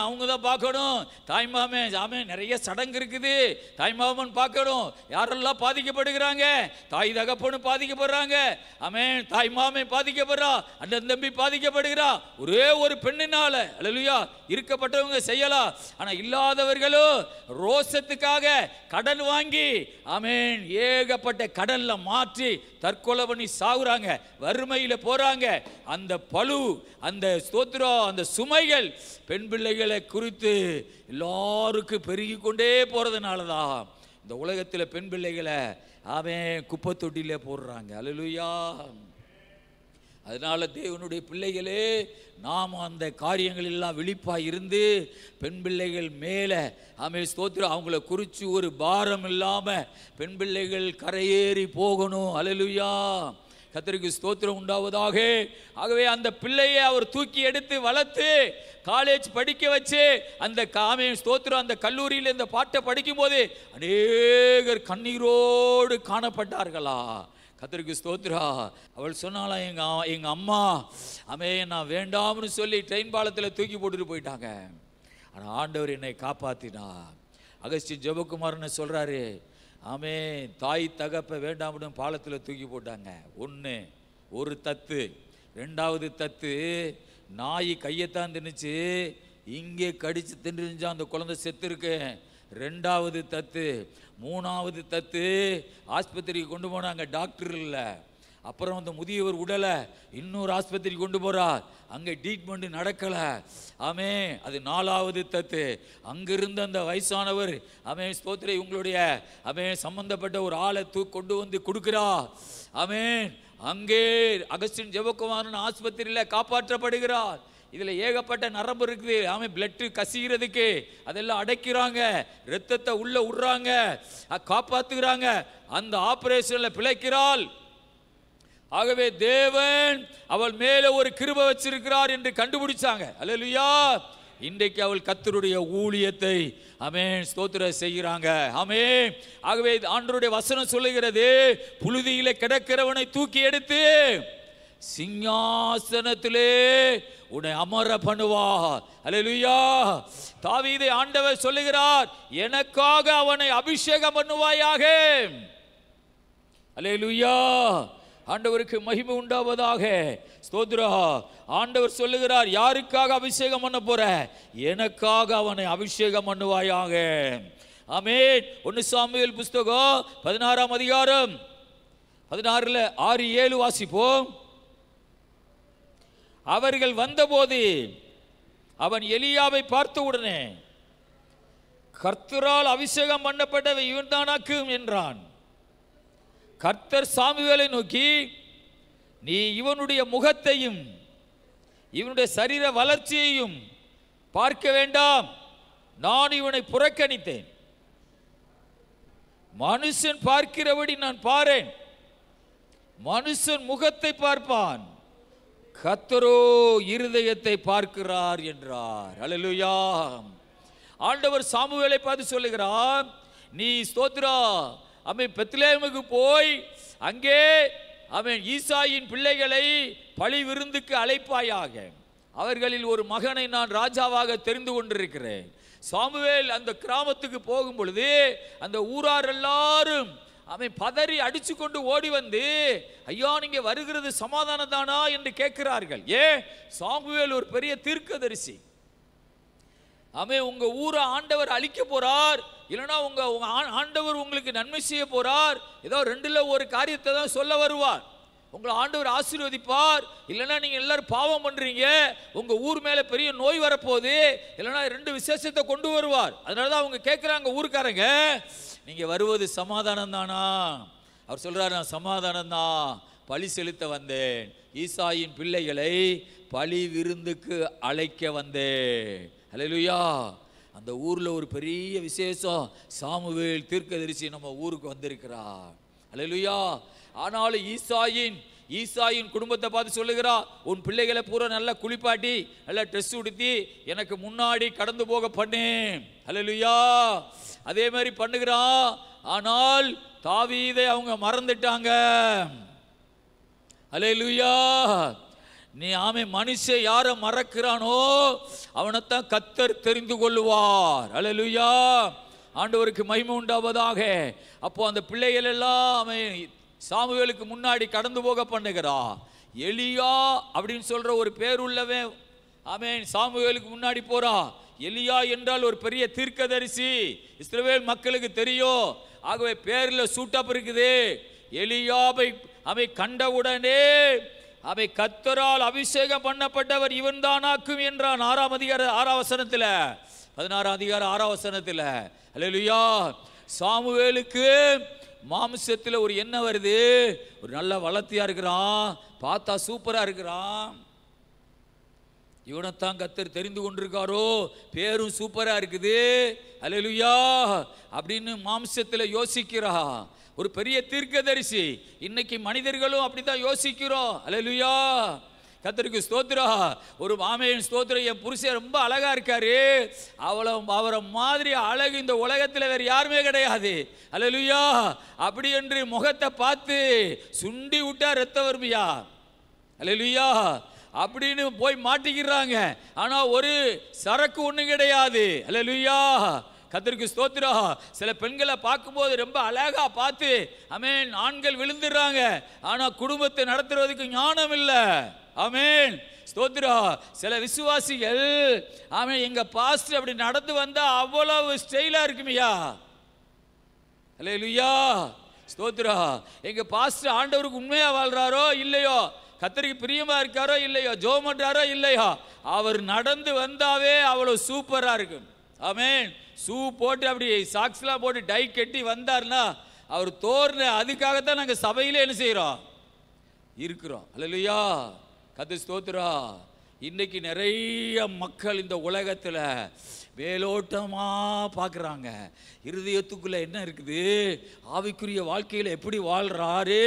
அவங்க தான் பார்க்கணும். தாய்மாமன் நிறைய சடங்கு இருக்குது. தாய்மாமன் பார்க்கணும். யாரெல்லாம் பாதிக்கப்படுகிறாங்க? தாய் தகப்பனும் பாதிக்கப்படுறாங்க. தாய்மாமன் பாதிக்கப்படுறா, அண்ணன் தம்பி பாதிக்கப்படுகிறா. ஒரே ஒரு பெண்ணினால. அல்லேலூயா. இருக்கப்பட்டவங்க செய்யலாம். ஆனால் இல்லாதவர்களும் ரோசத்துக்காக கடன் வாங்கி ஏகப்பட்ட கடன்ல மாற்றி தற்கொலை பண்ணி சாகுறாங்க. வறுமையில் போறாங்க. அந்த பளு, அந்த ஸ்தோத்திரம், அந்த சுமைகள் பெண் பிள்ளைகளை குறித்து எல்லாருக்கும் பெருகி கொண்டே போறதுனால தான் இந்த உலகத்தில் பெண் பிள்ளைகளை அவன் குப்பை தொட்டியில போடுறாங்க. அல்லேலூயா. அதனால தேவனுடைய பிள்ளைகளே, நாம் அந்த காரியங்கள் எல்லாம் விழிப்பாக இருந்து பெண் பிள்ளைகள் மேலே ஸ்தோத்திரம் அவங்கள குறித்து ஒரு பாரம் இல்லாமல் பெண் பிள்ளைகள் கரையேறி போகணும். அல்லேலூயா. கர்த்தருக்கு ஸ்தோத்திரம் உண்டாவதாக. ஆகவே அந்த பிள்ளையை அவர் தூக்கி எடுத்து வளர்த்து காலேஜ் படிக்க வச்சு அந்த ஸ்தோத்திரம் அந்த கல்லூரியில் இந்த பாட்டை படிக்கும் போது அநேகர் கண்ணீரோடு காணப்பட்டார்களா. கர்த்தருக்கு ஸ்தோத்திரா. அவள் சொன்னாலாம், எங்க அம்மா நான் வேண்டாம்னு சொல்லி ட்ரெயின் பாலத்தில் தூக்கி போட்டுட்டு போயிட்டாங்க. ஆனால் ஆண்டவர் என்னை காப்பாற்றினார். அகஸ்டின் ஜெபக்குமார்னு சொல்றாரு, தாய் தகப்ப வேண்டாம்னு பாலத்தில் தூக்கி போட்டாங்க. ஒரு தத்து. ரெண்டாவது தத்து, நாய் கையத்தான் தின்னுச்சு, இங்கே கடிச்சு தின்றுச்சா அந்த குழந்தை செத்து இருக்கு. ரெண்டாவது தத்து. மூணாவது தத்து, ஆஸ்பத்திரிக்கு கொண்டு போனாங்க, டாக்டர் இல்லை. அப்புறம் அந்த முதியவர் உடலை இன்னொரு ஆஸ்பத்திரி கொண்டு போறார், அங்கே ட்ரீட்மெண்ட் நடக்கலை. அது நாலாவது தத்து. அங்கிருந்து அந்த வயசானவர் ஸ்தோத்திரம் இவங்களுடைய சம்பந்தப்பட்ட ஒரு ஆளை கொண்டு வந்து கொடுக்கிறா. அங்கே அகஸ்டின் ஜெபக்குமாரன் ஆஸ்பத்திரியில் காப்பாற்றப்படுகிறார். இதில் ஏகப்பட்ட நரம்பு இருக்குது. பிளட்டு கசிகிறதுக்கு அதெல்லாம் அடைக்கிறாங்க, ரத்தத்தை உள்ள விடுறாங்க, காப்பாற்றுகிறாங்க. அந்த ஆபரேஷனில் பிழைக்கிறாள். ஆகவே தேவன் அவள் மேலே ஒரு கிருபை வச்சிருக்கிறார் என்று கண்டுபிடிச்சாங்க. அல்லேலூயா. இன்றைக்கு அவள் கர்த்தருடைய ஊழியத்தை ஸ்தோத்திரம் செய்கிறாங்க. ஆகவே ஆண்டவருடைய வசனம் சொல்லுகிறது, புழுதியிலே கிடக்கிறவனை தூக்கி எடுத்து சிங்காசனத்திலே உன்னை அமர பண்ணுவார். அல்லேலூயா. தாவீதை ஆண்டவர் சொல்லுகிறார், எனக்காக அவனை அபிஷேகம் பண்ணுவாயாக. அல்லேலூயா. ஆண்டவருக்கு மகிமை உண்டாவதாக. ஸ்தோத்திரா. ஆண்டவர் சொல்லுகிறார், யாருக்காக அபிஷேகம் பண்ண போற? எனக்காக அவனை அபிஷேகம் பண்ணுவாயாக. 1 சாமுவேல் புஸ்தகம் 16ஆம் அதிகாரம் 16 6 7 வாசிப்போம். அவர்கள் வந்தபோது அவன் எலியாவை பார்த்த உடனே, கர்த்தரால் அபிஷேகம் பண்ணப்பட்டவை இவன் தானாக்கும் என்றான். கர்த்தர் சாமுவேலை நோக்கி, நீ இவனுடைய முகத்தையும் இவனுடைய சரீர வளர்ச்சியையும் பார்க்க வேண்டாம், நான் இவனை புறக்கணித்தேன். மனுஷன் பார்க்கிறபடி நான் பாரேன், மனுஷன் முகத்தை பார்ப்பான், கர்த்தரோ இருதயத்தை பார்க்கிறார் என்றார். அல்லேலூயா. ஆண்டவர் சாமுவேலை பார்த்து சொல்லுகிறார், நீ ஸ்தோத்திரா பெத்லெகேமுக்கு போய் அங்கே ஈசாயின் பிள்ளைகளை பழி விருந்துக்கு அழைப்பாயாக, அவர்களில் ஒரு மகனை நான் ராஜாவாக தெரிந்து கொண்டிருக்கிறேன். சாமுவேல் அந்த கிராமத்துக்கு போகும் பொழுது அந்த ஊரார் எல்லாரும் பதறி அடிச்சு கொண்டு ஓடி வந்து, ஐயா நீங்க வருகிறது சமாதானம் தானா என்று கேட்கிறார்கள். சாமுவேல் ஒரு பெரிய தீர்க்கதரிசி. உங்க ஊரை ஆண்டவர் அழிக்க போறார், இல்லைன்னா உங்க ஆண்டவர் உங்களுக்கு நன்மை செய்ய போறார், ஏதோ ரெண்டுல ஒரு காரியத்தை தான் சொல்ல வருவார். உங்களை ஆண்டவர் ஆசீர்வதிப்பார், இல்லைன்னா நீங்க எல்லாரும் பாவம் பண்றீங்க, உங்க ஊர் மேல பெரிய நோய் வரப்போகுது, இல்லைன்னா 2 விசேஷத்தை கொண்டு வருவார். அதனாலதான் அவங்க கேட்கிறாங்க ஊருக்காரங்க, நீங்க வருவது சமாதானம் தானா? அவர் சொல்றாரு, நான் சமாதானம் தான், பழி செலுத்த வந்தேன், ஈசாயின் பிள்ளைகளை பழி விருந்துக்கு அழைக்க வந்தேன். அல்லேலூயா. அந்த ஊர்ல ஒரு பெரிய விசேஷம், சாமுவேல் தீர்க்கதரிசி நம்ம ஊருக்கு வந்திருக்கிறார். அல்லேலூயா. ஆனாலும் ஈசாயின் குடும்பத்தை பார்த்து சொல்லுகிறா, உன் பிள்ளைகளை பூரா நல்லா குளிப்பாட்டி நல்லா ட்ரெஸ் உடுத்தி எனக்கு முன்னாடி கடந்து போக பண்ணேன். அல்லேலூயா. அதே மாதிரி பண்ணுகிறான். ஆனால் தாவீதை அவங்க மறந்துட்டாங்க. அல்லேலூயா. நீ மனுஷன் யாரை மறக்கிறானோ அவனைத்தான் கர்த்தர் தெரிந்து கொள்ளுவார். அல்லேலூயா. ஆண்டவருக்கு மகிமை உண்டாவதாக. அப்போ அந்த பிள்ளைகள் எல்லாம் சாமுவேலுக்கு முன்னாடி கடந்து போக பண்ணுகிறா. எலியா அப்படின்னு சொல்ற ஒரு பேர் உள்ளவன் சாமுவேலுக்கு முன்னாடி போறா. எலியா என்றால் ஒரு பெரிய தீர்க்கதரிசி, இஸ்ரவேல் மக்களுக்கு தெரியும். ஆகவே பேர்ல சூட்டப் இருக்குது. எலியாவை கண்டவுடனே அவை கர்த்தரால் அபிஷேகம் பண்ணப்பட்டவர் இவன் தானாக்கும் என்றான். 6ஆம் அதிகாரம் 6ஆம் வசனத்தில், 16ஆம் அதிகாரம் 6ஆம் வசனத்தில். அல்லேலூயா. சாமுவேலுக்கு மாம்சத்தில் ஒரு எண்ணம் வருது, ஒரு நல்ல வளர்த்தியா இருக்கிறான், பார்த்தா சூப்பரா இருக்கிறான், இவனைத்தான் கர்த்தர் தெரிந்து கொண்டிருக்காரோ, பேரும் சூப்பரா இருக்குது, அல்லேலூயா அப்படின்னு மாம்சத்தில் யோசிக்கிறா. ஒரு பெரிய தீர்க்கதரிசி. இன்னைக்கு மனிதர்களும் அப்படித்தான் யோசிக்கிறோம். அல்லேலூயா. கர்த்தருக்கு ஸ்தோத்திரம். ஒரு ஆமென் ஸ்தோத்திரம். என் புருஷன் ரொம்ப அழகா இருக்காரு, அவரை மாதிரி அழகு இந்த உலகத்தில் வேற யாருமே கிடையாது. அல்லேலூயா. அப்படி என்று முகத்தை பார்த்து சுண்டி விட்டா ரத்த வருமியா. அல்லேலூயா. அப்படின்னு போய் மாட்டிக்கிறாங்க. ஆனா ஒரு சரக்கு ஒண்ணு கிடையாது. அல்லேலூயா. கர்த்தருக்கு ஸ்தோத்திரம். சில பெண்களை பார்க்கும்போது ரொம்ப அழகா பார்த்து ஆமென் ஆண்கள் விழுந்துடுறாங்க. ஆனா குடும்பத்தை நடத்துறதுக்கு ஞானம் இல்லை. ஆமென் ஸ்தோத்திரம். சில விசுவாசிகள் ஆமென் எங்க பாஸ்டர் அப்படி நடந்து வந்தா அவ்வளவு ஸ்டைலா இருக்குமியா. அல்லேலூயா. ஸ்தோத்திரம். எங்க பாஸ்டர் ஆண்டவருக்கு உண்மையா வாழ்றாரோ இல்லையோ, கர்த்தருக்கு பிரியமா இருக்காரோ இல்லையோ, ஜெபம் பண்றாரோ இல்லையோ, அவர் நடந்து வந்தாவே அவ்வளவு சூப்பரா இருக்கும். ஆமென். ஷூ போட்டு அப்படி சாக்ஸ்லாம் போட்டு டை கட்டி வந்தார்னா அவர் தோர்ன. அதுக்காகத்தான் நாங்கள் சபையிலே என்ன செய்கிறோம், இருக்கிறோம். அல்லேலூயா. கர்த்தர் ஸ்தோத்திரம். இன்னைக்கு நிறைய மக்கள் இந்த உலகத்தில் மேலோட்டமா பார்க்குறாங்க. இருதயத்துக்குள்ள என்ன இருக்குது, ஆவிக்குரிய வாழ்க்கையில் எப்படி வாழ்றாரு,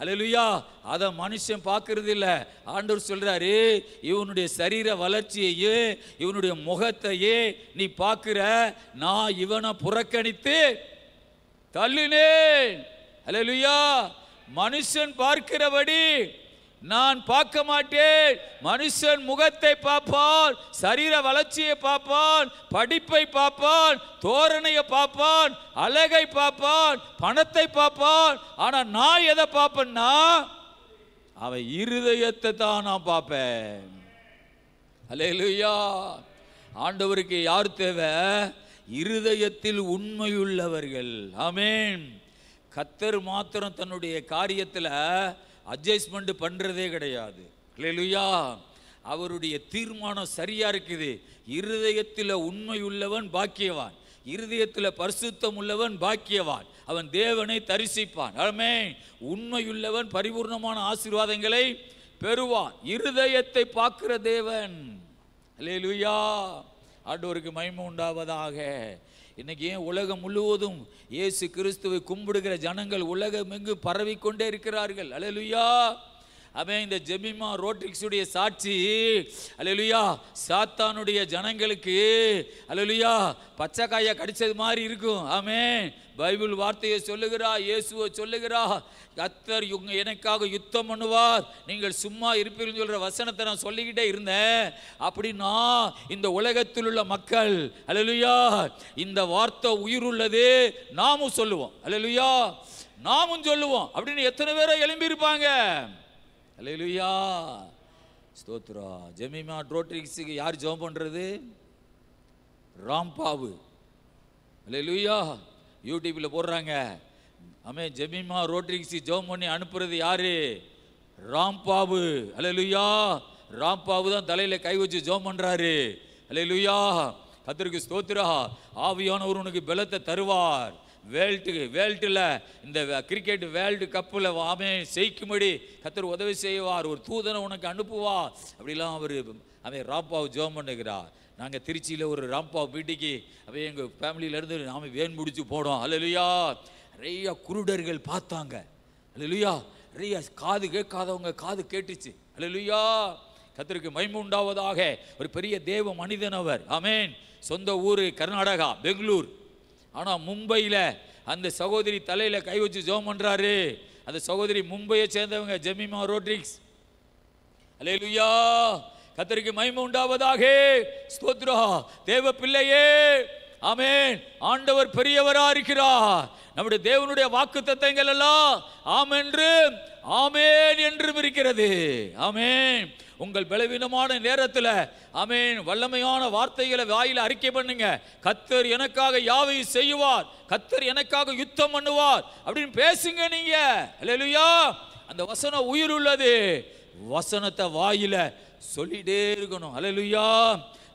அல்லேலூயா, அதை மனுஷன் பார்க்கறது இல்லை. ஆண்டவர் சொல்றாரு, இவனுடைய சரீர வளர்ச்சியையே இவனுடைய முகத்தையே நீ பார்க்கிற, நான் இவனை புறக்கணித்து தள்ளினேன். அல்லேலூயா. மனுஷன் பார்க்கிறபடி நான் பார்க்க மாட்டேன். மனுஷன் முகத்தை பார்ப்பான், சரீர வளர்ச்சியை பார்ப்பான், படிப்பை பார்ப்பான், தோரணையை பார்ப்பான், அழகை பார்ப்பான், பணத்தை பார்ப்பான். ஆனா நான் எதை பார்ப்பேன்னா அவன் இருதயத்தை தான் நான் பார்ப்பேன். அல்லேலூயா. ஆண்டவருக்கு யார் தேவை? இருதயத்தில் உண்மையுள்ளவர்கள். ஆமென். கர்த்தர் மாத்திரம் தன்னுடைய காரியத்தில் அட்ஜஸ்ட்மெண்ட் பண்றதே கிடையாது. அல்லேலூயா. அவருடைய தீர்மானம் சரியா இருக்குது. இருதயத்தில் உண்மை உள்ளவன் பாக்கியவான், இருதயத்தில் பரிசுத்தம் உள்ளவன் பாக்கியவான், அவன் தேவனை தரிசிப்பான். ஆமென். உண்மையுள்ளவன் பரிபூர்ணமான ஆசீர்வாதங்களை பெறுவான். இருதயத்தை பார்க்கிற தேவன். அல்லேலூயா. ஆண்டவருக்கு மகிமை உண்டாவதாக. இன்னைக்கு ஏன் உலகம் முழுவதும் இயேசு கிறிஸ்துவை கும்பிடுகிற ஜனங்கள் உலகம் எங்கு பரவிக்கொண்டே இருக்கிறார்கள். அல்லேலூயா. அவன் இந்த ஜெமிமா ரோட்ரிக்ஸுடைய சாட்சி. அல்லேலூயா. சாத்தானுடைய ஜனங்களுக்கு அல்லேலூயா பச்சைக்காயை கடிச்சது மாதிரி இருக்கும். ஆமென். பைபிள் வார்த்தையை சொல்லுகிறா, இயேசுவை சொல்லுகிறா, கர்த்தர் எனக்காக யுத்தம் பண்ணுவார், நீங்கள் சும்மா இருப்பீர்கள் சொல்ற வசனத்தை நான் சொல்லிக்கிட்டே இருந்தேன். அப்படின்னா இந்த உலகத்தில் உள்ள மக்கள் அல்லேலூயா இந்த வார்த்தை உயிர் உள்ளது, நாமும் சொல்லுவோம். அல்லேலூயா. நாமும் சொல்லுவோம் அப்படின்னு எத்தனை பேரை எழும்பி இருப்பாங்க. அல்லேலூயா. ஸ்தோத்திரம். ஜெமிமா ரோட்ரிக்ஸுக்கு யார் ஜெபம் பண்றது? ராம்பாவு. அல்லேலூயா. யூடியூப்ல போடுறாங்க. ஆமென். ஜெமிமா ரோட்ரிக்ஸ் ஜெபம் பண்ணி அனுப்புறது யாரு? ராம்பாவு. அல்லேலூயா. ராம்பாவு தான் தலையில கை வச்சு ஜெபம் பண்றாரு. அல்லேலூயா. கர்த்தருக்கு ஸ்தோத்திரம். ஆவியானவர் உனக்கு பலத்தை தருவார். வேல்ட்டில் இந்த கிரிக்கெட் வேர்ல்டு கப்பில் ஆமென் செய்க்கும்படி கர்த்தர் உதவி செய்வார். ஒரு தூதனை உனக்கு அனுப்புவார். அப்படிலாம் அவன் ராம்பாவு ஜெபம் பண்ணுகிறார். நாங்கள் திருச்சியில் ஒரு ராம்பாவ் வீட்டுக்கு அவன் எங்கள் ஃபேமிலியிலேருந்து நாம வேன் முடிச்சு போனோம். அல்லேலூயா. நிறைய குருடர்கள் பார்த்தாங்க. அல்லேலூயா. நிறைய காது கேட்காதவங்க காது கேட்டுச்சு. அல்லேலூயா. கர்த்தருக்கு மகிமை உண்டாவதாக. ஒரு பெரிய தேவ மனிதன் அவர். ஆமென். சொந்த ஊர் கர்நாடகா, பெங்களூர். ஆனால் மும்பையில் அந்த சகோதரி தலையில் கை வச்சு ஜெபம் பண்ணுறாரு. அந்த சகோதரி மும்பையை சேர்ந்தவங்க, ஜெமிமா ரோட்ரிக்ஸ். அல்லேலூயா. கர்த்தருக்கு மகிமை உண்டாவதாக. ஸ்தோத்திரம். தேவ பிள்ளையே, ஆமென். ஆண்டவர் பெரியவரா இருக்கிறார். நம்முடைய தேவனுடைய வாக்குத்தத்தங்கள் எல்லாம் ஆமென் என்றும் இருக்கிறது. ஆமென். உங்கள் பலவீனமான நேரத்தில் ஆமென் வல்லமையான வார்த்தைகளை வாயில அறிக்கை பண்ணுங்க. கர்த்தர் எனக்காக யாவையும் செய்வார், கர்த்தர் எனக்காக யுத்தம் பண்ணுவார் அப்படின்னு பேசுங்க நீங்க. அல்லேலூயா. அந்த வசனம் உயிர் உள்ளது. வசனத்தை வாயில சொல்லிட்டே இருக்கணும். அல்லேலூயா.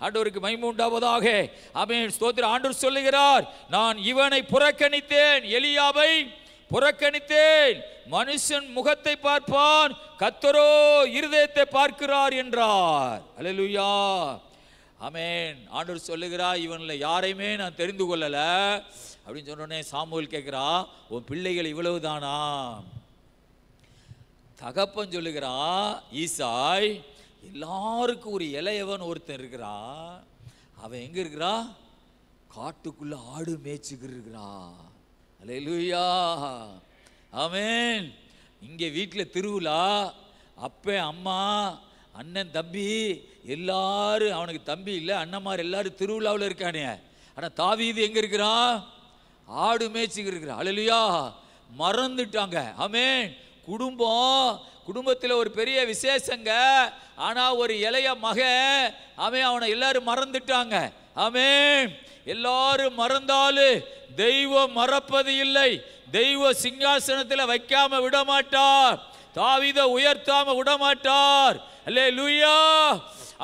ஆண்டவருக்கு மகிமை உண்டாவதாக. ஆமென். ஸ்தோத்திரம். ஆண்டவர் சொல்லுகிறார், நான் இவனை புறக்கணித்தேன், எலியாவை புறக்கணித்தேன். மனுஷன் முகத்தை பார்ப்பான், கர்த்தரோ இருதயத்தை பார்க்கிறார் என்றார். அல்லேலூயா. ஆமென். ஆண்டவர் சொல்லுகிறார், இவனில் யாரையுமே நான் தெரிந்து கொள்ளல அப்படின்னு சொன்னோடனே சாமுவேல் கேட்கிறா, உன் பிள்ளைகள் இவ்வளவுதானா? தகப்பன் சொல்லுகிறா, ஈசாய், எல்லாருக்கும் ஒரு இளையவன் ஒருத்தன் இருக்கிறான். அவன் எங்க இருக்கிறா? காட்டுக்குள்ள ஆடு மேய்ச்சிக்கிட்டு இருக்கிறா. அல்லேலூயா. ஆமென். இங்கே வீட்டில் திருவிழா, அப்ப அம்மா அண்ணன் தம்பி எல்லாரும், அவனுக்கு தம்பி இல்லை அண்ணன்மார் எல்லாரும் திருவிழாவில் இருக்கானே. ஆனால் தாவீது எங்க இருக்கிறான்? ஆடு மேய்ச்சிக்கிட்டு இருக்கிறான். அல்லேலூயா. மறந்துட்டாங்க. ஆமென். குடும்பத்தில் ஒரு பெரிய விசேஷங்க, ஆனால் ஒரு இளைய மகன், அவனை எல்லாரும் மறந்துட்டாங்க. ஆமென். எல்லாரும் மறந்தாலும் தெய்வம் மறப்பது இல்லை. தெய்வ சிங்காசனத்தில் வைக்காம விட மாட்டார். தாவீதை உயர்த்தாம விட மாட்டார். அல்லேலூயா.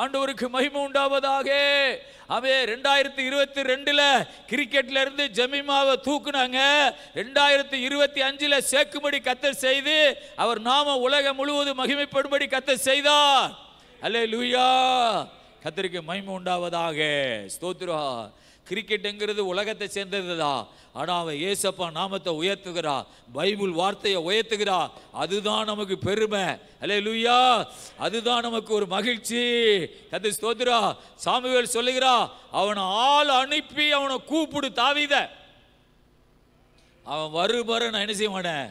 ஆண்டவருக்கு மகிமை உண்டாவதாக. அவன் 2022 கிரிக்கெட்ல இருந்து ஜமீமாவை தூக்குனாங்க. 2025 சேக்கும்படி கர்த்தர் செய்து அவர் நாம உலகம் முழுவதும் மகிமைப்படும்படி கர்த்தர் செய்தார். அல்லேலூயா. கர்த்தருக்கு மகிமை உண்டாவதாக. ஸ்தோத்திரம். கிரிக்கெட்டுங்கிறது உலகத்தை சேர்ந்ததுதான். ஆனால் அவன் ஏசப்பா நாமத்தை உயர்த்துகிறா, பைபிள் வார்த்தையை உயர்த்துகிறா. அதுதான் நமக்கு பெருமை. அல்லேலூயா. அதுதான் நமக்கு ஒரு மகிழ்ச்சி. கர்த்தர் ஸ்தோத்திரம். சாமுவேல் சொல்லுகிறா, அவனை ஆள் அனுப்பி அவனை கூப்பிடு தாவீத. அவன் வருபர நான் என்ன செய்ய மாட்டேன்,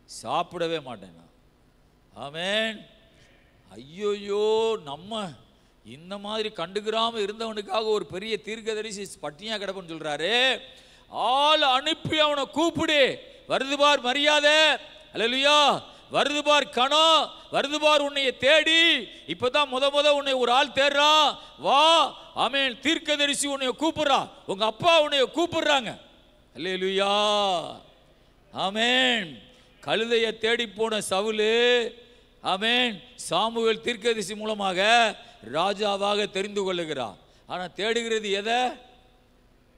சாப்பிடவே மாட்டேன். ஆமென். ஐயோயோ, நம்ம இந்த மாதிரி கண்டுக்கிறாம இருந்தவனுக்காக ஒரு பெரிய தீர்க்கதரிசி பட்டினியா கிடப்புன்னு சொல்றாரு. ஆள் அனுப்பி அவனை கூப்பிடு. வருது பார் மரியாதை. அல்லேலூயா. வருது பார் கணம். வருது பார் உன்னை தேடி. இப்பதான் முத உன்னை ஒரு ஆள் தேடுறான். வா. ஆமென். தீர்க்கதரிசி உன்னை கூப்பிடுறா. உங்க அப்பா உன்னை கூப்பிடுறாங்க. அல்லேலூயா. ஆமென். கழுதையை தேடி போன சவுலு, ஆமென், சாமுவேல் தீர்க்கதரிசி மூலமாக ராஜாவாக தெரிந்து கொள்ளுகிறார். ஆனால் தேடுகிறது எதை?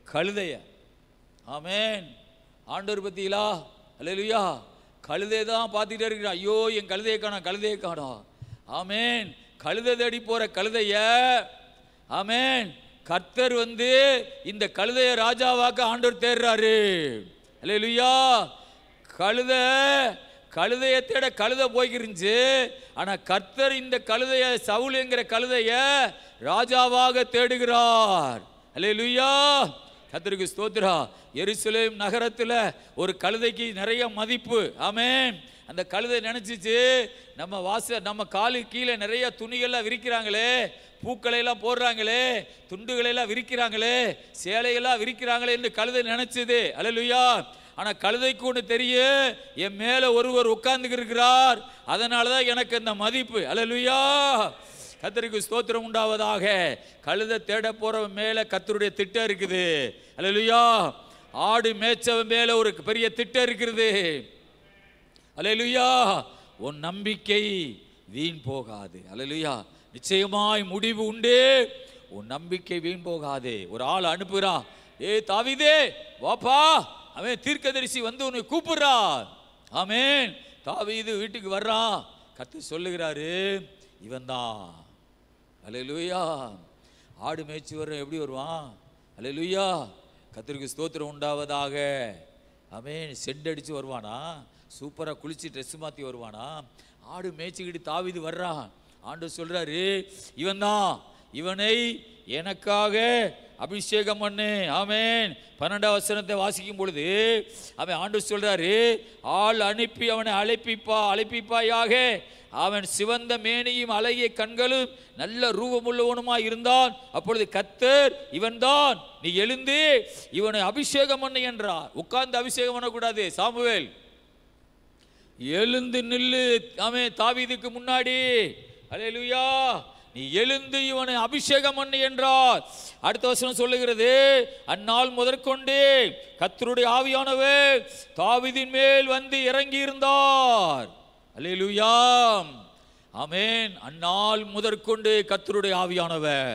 கழுதைய. ஆமென். ஆண்டவர் பத்தியிலா. அல்லேலூயா. கழுதை தான் பார்த்துட்டே இருக்கிறார். ஐயோ, என் கழுதையை காணோம், கழுதையை காணோம். ஆமென். கழுதை தேடி போற கழுதைய, ஆமென், கர்த்தர் இந்த கழுதைய ராஜாவாக்க ஆண்டவர் தேடுறாரு. அல்லேலூயா. கழுதையை தேட கழுதை போய்க்கிருந்துச்சு. ஆனா கர்த்தர் இந்த கழுதைய, சவுல் என்கிற கழுதைய ராஜாவாக தேடுகிறார். அல்லேலூயா. கர்த்தருக்கு ஸ்தோத்திரம். எருசலேம் நகரத்தில் ஒரு கழுதைக்கு நிறைய மதிப்பு. ஆமென். அந்த கழுதை நினைச்சிச்சு, நம்ம காலு கீழே நிறைய துணிகள்லாம் விரிக்கிறாங்களே, பூக்களையெல்லாம் போடுறாங்களே, துண்டுகளையெல்லாம் விரிக்கிறாங்களே, சேலையெல்லாம் விரிக்கிறாங்களே என்று கழுதை நினைச்சது. அல்லேலூயா. ஆனால் கழுதைக்கு ஒன்று தெரியும், என் மேலே ஒருவர் உட்கார்ந்து இருக்கிறார், அதனால தான் எனக்கு அந்த மதிப்பு. அல்லேலூயா. கர்த்தருக்கு ஸ்தோத்திரம் உண்டாவதாக. கழுதை தேட போறவன் மேலே கர்த்தருடைய திட்டம் இருக்குது. அல்லேலூயா. ஆடு மேய்ச்சவன் மேலே ஒரு பெரிய திட்டம் இருக்கிறது. அல்லேலூயா. உன் நம்பிக்கை வீண் போகாது. அல்லேலூயா. நிச்சயமாய் முடிவு உண்டு. உன் நம்பிக்கை வீண் போகாது. ஒரு ஆள் அனுப்புகிறான். தாவீதே வாப்பா, அவன் தீர்க்கதரிசி உன்னை கூப்பிடுறார். ஆமென். தாவீது வீட்டுக்கு வர்றான். கர்த்தர் சொல்லுகிறாரு, இவன் தான். அல்லேலூயா. ஆடு மேய்ச்சி வர்ற எப்படி வருவான்? அல்லேலூயா. கர்த்தருக்கு ஸ்தோத்திரம் உண்டாவதாக. ஆமென். செண்டடிச்சு வருவானா? சூப்பராக குளிச்சு ட்ரெஸ் மாற்றி வருவானா? ஆடு மேய்ச்சிக்கிட்டு தாவீது வர்றான். ஆண்டவர் சொல்றாரு, இவன் தான். இவனை எனக்காக அபிஷேகம் பண்ணு. ஆமென். 12ஆம் வசனத்தை வாசிக்கும் பொழுது அவன் ஆண்டவர் சொல்றாரு, ஆள் அனுப்பி அவனை அழைப்பிப்பாயாக. அவன் சிவந்த மேனியும் அழகிய கண்களும் நல்ல ரூபமுள்ளவனுமாய் இருந்தான். அப்பொழுது கர்த்தர், இவன் தான், நீ எழுந்து இவனை அபிஷேகம் பண்ணு என்றார். உட்கார்ந்து அபிஷேகம் பண்ணக்கூடாது. சாமுவேல், எழுந்து நில்லு. ஆமென். தாவீதுக்கு முன்னாடி. அல்லேலூயா. நீ எழுந்து இவனை அபிஷேகம் பண்ணு என்றார். அடுத்த வசனம் சொல்லுகிறது, அந்நாள் முதற்கொண்டு கர்த்தருடைய ஆவியானவர் தாவீதின் மேல் இறங்கி இருந்தார். அல்லேலூயா. ஆமென். அந்நாள் முதற்கொண்டு கர்த்தருடைய ஆவியானவர்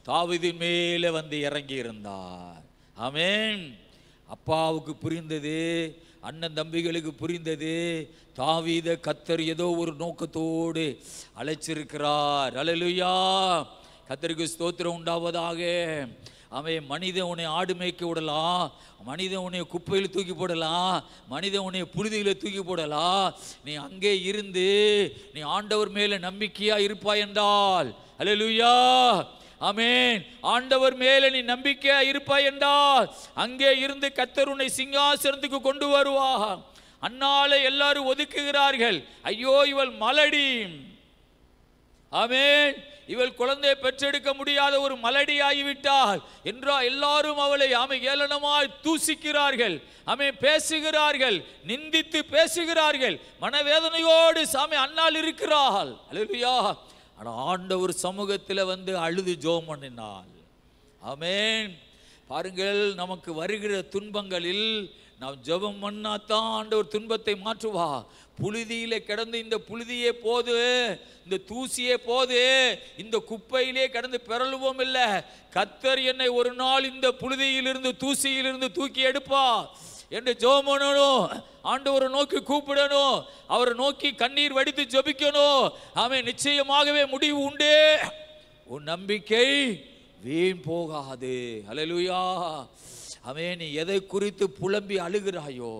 தாவீதின் மேலே வந்து இறங்கி இருந்தார். ஆமென். அப்பாவுக்கு புரிந்தது, அண்ணன் தம்பிகளுக்கு புரிந்தது, தாவீதை கர்த்தர் ஏதோ ஒரு நோக்கத்தோடு அழைச்சிருக்கிறார். அல்லேலூயா. கர்த்தருக்கு ஸ்தோத்திரம் உண்டாவதாக. அவன் மனிதன் உன்னை ஆடு மேய்க்க விடலாம், மனிதன் உன்னை குப்பையில் தூக்கி போடலாம், மனிதன் உன்னை புழுதியில் தூக்கி போடலாம். நீ அங்கே இருந்து நீ ஆண்டவர் மேலே நம்பிக்கையா இருப்பாய் என்றால், அல்லேலூயா, ஆமென், ஆண்டவர் மேலே நீ நம்பிக்கையா இருப்பாய் என்றால் அங்கே இருந்து கர்த்தர் உன்னை சிங்காசனத்துக்கு கொண்டு வருவார். அன்னாலே எல்லாரும் ஒதுக்குகிறார்கள். ஐயோ இவள் மலடி, ஆமென், இவள் குழந்தையை பெற்றெடுக்க முடியாத ஒரு மலடி ஆகிவிட்டாள் என்றால் எல்லாரும் அவளை ஏளனமாய் தூசிக்கிறார்கள், பேசுகிறார்கள், நிந்தித்து பேசுகிறார்கள். மனவேதனையோடு சாமி அன்னாள் இருக்கிறாள். அல்லேலூயா. ஆனால் ஆண்டவர் சமூகத்தில் வந்து அழுது ஜெபம் பண்ணினாள். ஆமென். பாருங்கள், நமக்கு வருகிற துன்பங்களில் நாம் ஜெபம் பண்ணாதான் ஆண்டவர் துன்பத்தை மாற்றுவா. புழுதியிலே கிடந்து இந்த புழுதியே போது, இந்த தூசியே போது, இந்த குப்பையிலே கிடந்து பிறழுவோம் இல்லை. கர்த்தர் என்னை ஒரு நாள் இந்த புழுதியிலிருந்து தூசியிலிருந்து தூக்கி எடுப்பா என்று ஜெபம் பண்ணணும். ஆண்டவரை நோக்கி கூப்பிடணும், அவரை நோக்கி கண்ணீர் வடித்து ஜெபிக்கணும். அவன் நிச்சயமாகவே முடிவு உண்டு. உன் நம்பிக்கை வீண் போகாது. அல்லேலூயா. ஆமென். நீ எதை குறித்து புலம்பி அழுகிறாயோ,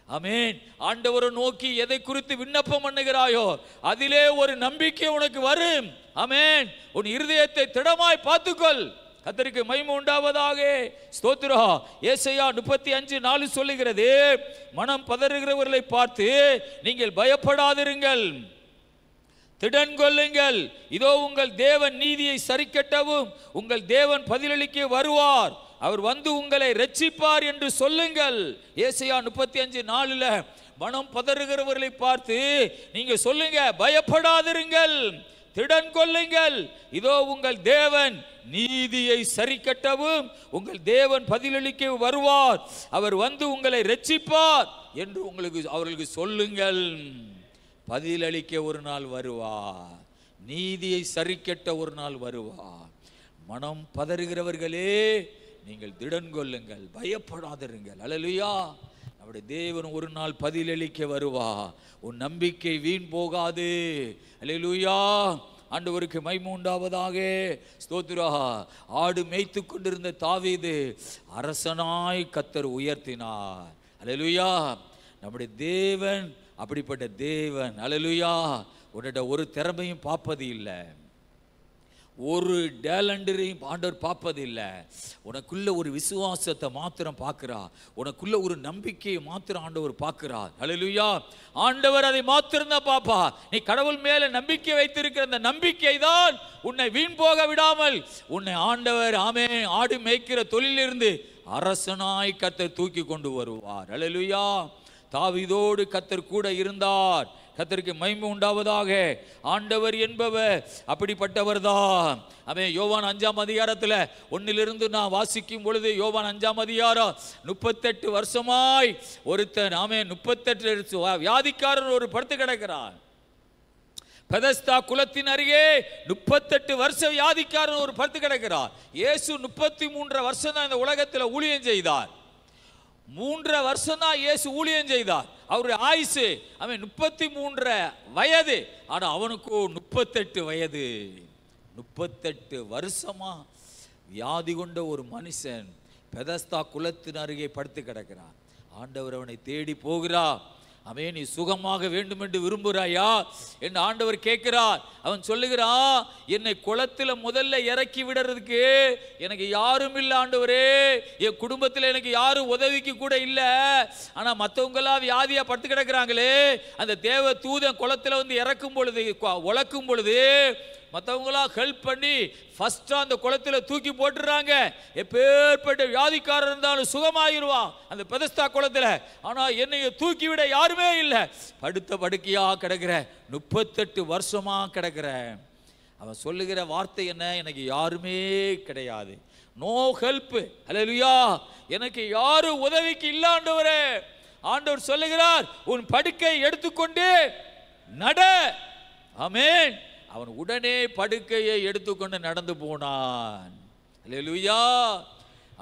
ஆமென், ஆண்டவரை நோக்கி எதை குறித்து விண்ணப்பம் பண்ணுகிறாயோ அதிலே ஒரு நம்பிக்கை உனக்கு வரும். ஆமென். உன் இருதயத்தை திடமாய் பார்த்துக்கொள். கர்த்தருக்கு மகிமை உண்டாவதாக. ஸ்தோத்திரம். ஏசாயா 35:4 சொல்லுகிறது, மனம் பதறுகிறவர்களை பார்த்து நீங்கள் பயப்படாதிருங்கள், திடன் கொள்ளுங்கள், இதோ உங்கள் தேவன் நீதியை சரிக்கட்டவும் உங்கள் தேவன் பதிலளிக்க வருவார், அவர் வந்து உங்களை ரட்சிப்பார் என்று சொல்லுங்கள். ஏசாயா 35:4 மனம் பதறுகிறவர்களை பார்த்து நீங்க சொல்லுங்க, பயப்படாதிருங்கள், திடன் கொள்ளுங்கள், இதோ உங்கள் தேவன் நீதியை சரிக்கட்டவும் உங்கள் தேவன் பதிலளிக்க வருவார், அவர் வந்து உங்களை ரட்சிப்பார் என்று அவர்களுக்கு சொல்லுங்கள். பதிலளிக்க ஒரு நாள் வருவார், நீதியை சரிக்கட்ட ஒரு நாள் வருவார். மனம் பதறுகிறவர்களே நீங்கள் திடன் கொள்ளுங்கள், பயப்படாதிருங்கள். அல்லேலூயா. நம்முடைய தேவன் ஒரு நாள் பதிலளிக்க வருவா. உன் நம்பிக்கை வீண் போகாது. அல்லேலூயா. ஆண்டவருக்கு மகிமை உண்டாவதாக. ஸ்தோத்திரா. ஆடு மேய்த்து கொண்டிருந்த தாவீது அரசனாய் கர்த்தர் உயர்த்தினார். அல்லேலூயா. நம்முடைய தேவன் அப்படிப்பட்ட தேவன். அல்லேலூயா. உன்னிட ஒரு திறமையும் பார்ப்பது இல்லை, ஒரு டேலண்டரையும் ஆண்டவர் பார்ப்பது இல்லை. உனக்குள்ள ஒரு விசுவாசத்தை மாத்திரம் பார்க்கிறார், உனக்குள்ள ஒரு நம்பிக்கையை மாத்திரம் ஆண்டவர் பார்க்கிறார். அல்லேலூயா. ஆண்டவர் அதை மாத்திரம் தான் பாப்பா. நீ கடவுள் மேல நம்பிக்கை வைத்திருக்கிற அந்த நம்பிக்கை தான் உன்னை வீண் போக விடாமல் உன்னை ஆண்டவர் ஆடு மேய்க்கிற தொழிலிருந்து அரசனாய் கர்த்தர் தூக்கி கொண்டு வருவார். அல்லேலூயா. தாவீதோடு கர்த்தர் கூட இருந்தார். கர்த்தருக்கு மகிமை உண்டாவதாக. ஆண்டவர் என்பவர் அப்படிப்பட்டவர் தான். யோவான் 5ஆம் அதிகாரத்தில் 1 நான் வாசிக்கும் பொழுது, யோவான் 5ஆம் அதிகாரம் 38 வருஷமாய் ஒருத்தன் 38 வியாதிக்காரன் ஒரு படுத்து கிடக்கிறான். பெதஸ்தா குளத்தின் அருகே 38 வருஷ வியாதிக்காரன் ஒரு படுத்து கிடக்கிறார். இயேசு 33 வருஷம் தான் இந்த உலகத்தில் ஊழியம் செய்தார். 3 வருஷம் தான் இயேசு ஊழியம் செய்தார். அவருடைய ஆயுசு 33 வயது. ஆனால் அவனுக்கு 38 வயது. 38 வருஷமா வியாதி கொண்ட ஒரு மனுஷன் பெதஸ்தா குளத்தின் அருகே படுத்து கிடக்கிறான். ஆண்டவர் அவனை தேடி போகிறார். நீ சுகமாக வேண்டும் என்று விரும்புகிறாயா என்று ஆண்டவர் கேட்கிறார். அவன் சொல்லுகிறான், என்னை குளத்தில் முதல்ல இறக்கி விடுறதுக்கு எனக்கு யாரும் இல்லை ஆண்டவரே, என் குடும்பத்தில் எனக்கு யாரும் உதவிக்கு கூட இல்லை. ஆனால் மற்றவங்களாம் வியாதியா படுத்து கிடக்கிறாங்களே, அந்த தேவ தூதன் குளத்தில் வந்து இறக்கும் பொழுது உழக்கும் பொழுது மற்றவங்களாம் ஹெல்ப் பண்ணி ஃபர்ஸ்டா அந்த குளத்தில் தூக்கி போட்டுறாங்க. எப்பேற்பட்ட வியாதிக்காரர் இருந்தாலும் சுகமாகிடுவான் அந்த பெதஸ்தா குளத்தில். ஆனால் என்னைய தூக்கி விட யாருமே இல்லை. படுத்த படுக்கையா கிடக்கிற, 38 வருஷமா கிடக்கிற. அவன் சொல்லுகிற வார்த்தை என்ன? எனக்கு யாருமே கிடையாது, நோ ஹெல்ப். அல்லேலூயா. எனக்கு யாரும் உதவிக்கு இல்ல ஆண்டவரே. ஆண்டவர் சொல்லுகிறார், உன் படுக்கை எடுத்துக்கொண்டு நட. ஆமென். அவன் உடனே படுக்கையை எடுத்துக்கொண்டு நடந்து போனான். அல்லேலூயா.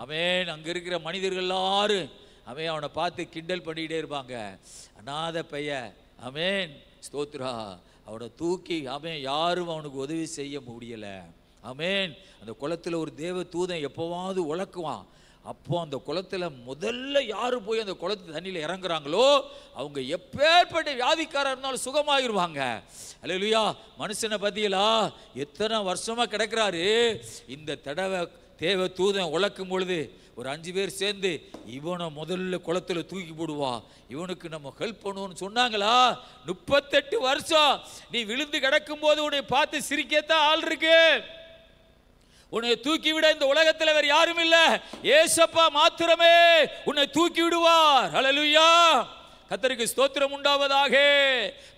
ஆமென். அங்க இருக்கிற மனிதர்கள் எல்லாரும் அவன் அவனை பார்த்து கிண்டல் பண்ணிக்கிட்டே இருப்பாங்க. அநாத பையன். ஆமென். ஸ்தோத்ரா. அவனை தூக்கி அவன் யாரும் அவனுக்கு உதவி செய்ய முடியல. ஆமென். அந்த குளத்தில் ஒரு தேவ தூதன் எப்போவாவது உழக்குவான். அப்போ அந்த குளத்தில் முதல்ல யாரு போய் அந்த குளத்து தண்ணியில் இறங்குறாங்களோ அவங்க எப்பேற்பட்ட வியாதிக்காரர் இருந்தாலும் சுகமாகிடுவாங்க. அல்லேலூயா. மனுஷனை பத்தியலா எத்தனை வருஷமா கிடக்கிறாரு. இந்த தடவை தேவ தூதன் உழக்கும் பொழுது ஒரு 5 பேர் சேர்ந்து இவனை முதல்ல குளத்துல தூக்கி போடுவா, இவனுக்கு நம்ம ஹெல்ப் பண்ணுவோம்னு சொன்னாங்களா. 38 வருஷம் நீ விழுந்து கிடக்கும் போது உன்னை பார்த்து சிரிக்கத்தான் ஆள் இருக்கு. உன்னை தூக்கி விட இந்த உலகத்தில் வேற யாரும் இல்ல. ஏசப்பா மாத்திரமே உன்னை தூக்கி விடுவார். ஹல்லேலூயா. கர்த்தருக்கு ஸ்தோத்திரம் உண்டாவதாக.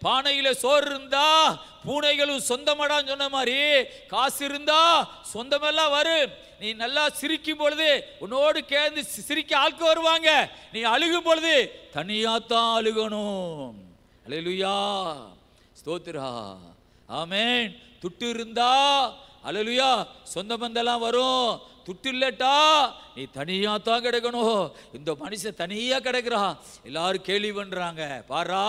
பானையில சோறு இருந்தா பூனைகளும் சொந்தமாடான்னு சொன்ன மாதிரி காசு இருந்தா சொந்தமெல்லாம் வரும். நீ நல்லா சிரிக்கும் பொழுது உன்னோடு கேந்து சிரிக்க ஆட்க வருவாங்க. நீ அழுகும் பொழுது தனியாத்தான் அழுகணும். ஹல்லேலூயா. ஸ்தோத்திரா. ஆமென். துட்டு இருந்தா அல்லேலூயா சொந்த பந்தெல்லாம் வரும். துட்டு இல்லட்டா நீ தனியா தான் கிடக்கணும். இந்த மனுஷன் தனியா கிடக்குறான். எல்லாரும் கேள்வி பண்றாங்க. பாரா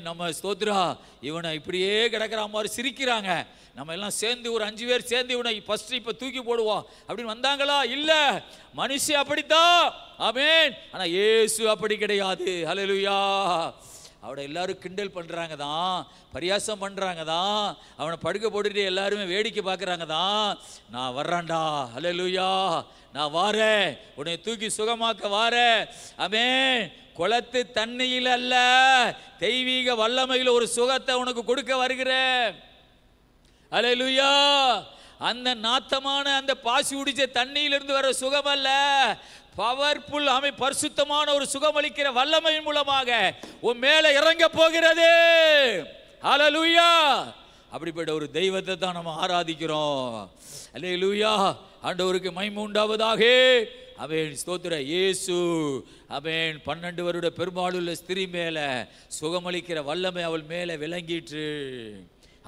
நம்ம ஸ்தோத்ரா இவனை இப்படியே கிடக்கிற மாதிரி சிரிக்கிறாங்க. நம்ம எல்லாம் சேர்ந்து ஒரு 5 பேர் சேர்ந்து இவனை ஃபர்ஸ்ட் இப்ப தூக்கி போடுவோம் அப்படின்னு வந்தாங்களா? இல்ல. மனுஷன் அப்படித்தான். ஆமென். ஆனா இயேசு அப்படி கிடையாது. ஹல்லேலூயா. அவனை எல்லாரும் கிண்டல் பண்றாங்க தான், பரியாசம் பண்றாங்க தான், அவனை படுக்க போட்டுட்டு எல்லாருமே வேடிக்கை பார்க்கறாங்க தான். நான் வர்றேன்டா. ஹல்லேலூயா. நான் வாரேன், உன்னை தூக்கி சுகமாக்க வாரேன். ஆமென். குளத்து தண்ணியில் அல்ல, தெய்வீக வல்லமையில் ஒரு சுகத்தை உனக்கு கொடுக்க வருகிறேன். ஹல்லேலூயா. அந்த நாத்தமான அந்த பாசி உடிச்ச தண்ணியிலிருந்து வர சுகம் அல்ல, பவர்ஃபுல் பரிசுத்தமான ஒரு சுகமளிக்கிற வல்லமையின் மூலமாக உன் மேல இறங்க போகிறது. ஹல்லேலூயா. அப்படிப்பட்ட ஒரு தெய்வத்தை தான் நம்ம ஆராதிக்கிறோம். ஹல்லேலூயா. ஆண்டவருக்கு மகிமை உண்டாவதாக. ஆமென். ஸ்தோத்திர. இயேசு ஆமென் 12 வருட பெரும்பாலுள்ள ஸ்திரீ மேல சுகமளிக்கிற வல்லமை அவள் மேல விளங்கிற்று.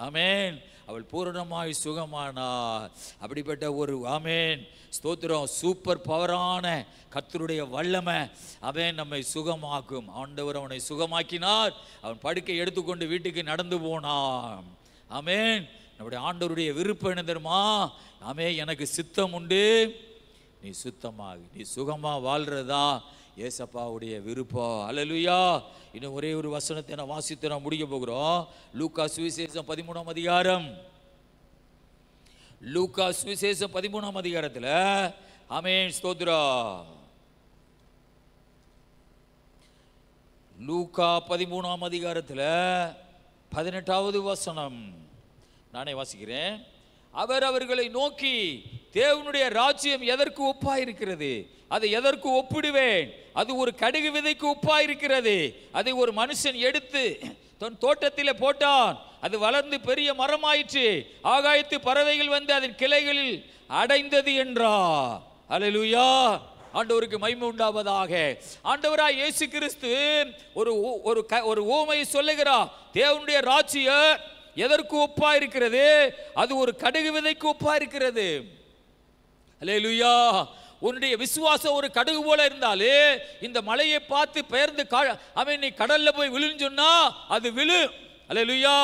ஆமென். அவள் பூரணமாய் சுகமானார். அப்படிப்பட்ட ஒரு ஆமென் ஸ்தோத்திரம் சூப்பர் பவரான கர்த்தருடைய வல்லமை அவன் நம்மை சுகமாக்கும். ஆண்டவர் அவனை சுகமாக்கினார். அவன் படுக்கை எடுத்துக்கொண்டு வீட்டுக்கு நடந்து போனான். ஆமென். நம்முடைய ஆண்டவருடைய விருப்பம் என்ன தெரியுமா? ஆமென். எனக்கு சித்தம் உண்டு, நீ சுத்தமாக நீ சுகமா வாழ்றதா ஏசப்பாவுடைய விருப்பம். அல்லேலூயா. இன்னும் ஒரே ஒரு வசனத்தை நான் வாசித்து நான் முடிக்க போகிறோம். லூக்கா சுவிசேஷம் 13ஆம் அதிகாரம். லூக்கா சுவிசேஷம் 13ஆம் அதிகாரத்தில் ஆமென் ஸ்தோத்திரா. லூக்கா 13ஆம் அதிகாரத்தில் 18வது வசனம் நானே வாசிக்கிறேன். அவர் அவர்களை நோக்கி, தேவனுடைய ராஜ்யம் எதற்கு ஒப்பாயிருக்கிறது? அதை எதற்கு ஒப்பிடுவேன்? அது ஒரு கடுகு விதைக்கு ஒப்பாயிருக்கிறது. அதை ஒரு மனுஷன் எடுத்து தன் தோட்டத்தில் போட்டான். அது வளர்ந்து பெரிய மரமாயிற்று. ஆகாயத்து பறவைகள் வந்து அதன் கிளைகளில் அடைந்தது என்றார். அல்லேலூயா. ஆண்டவருக்கு மகிமை உண்டாவதாக. ஆண்டவராய் இயேசு கிறிஸ்து ஒரு ஓமையை சொல்லுகிறார். தேவனுடைய ராஜ்யம் எதற்கு ஒப்பா இருக்கிறது? அது ஒரு கடுகு விதைக்கு ஒப்பா இருக்கிறது. அல்லேலூயா. உன்னுடைய விசுவாசம் ஒரு கடுகு போல இருந்தாலே இந்த மலையை பார்த்து பெயர்ந்து அவன் நீ கடல்ல போய் விழுன்னு சொன்னா அது விழு. அல்லேலூயா.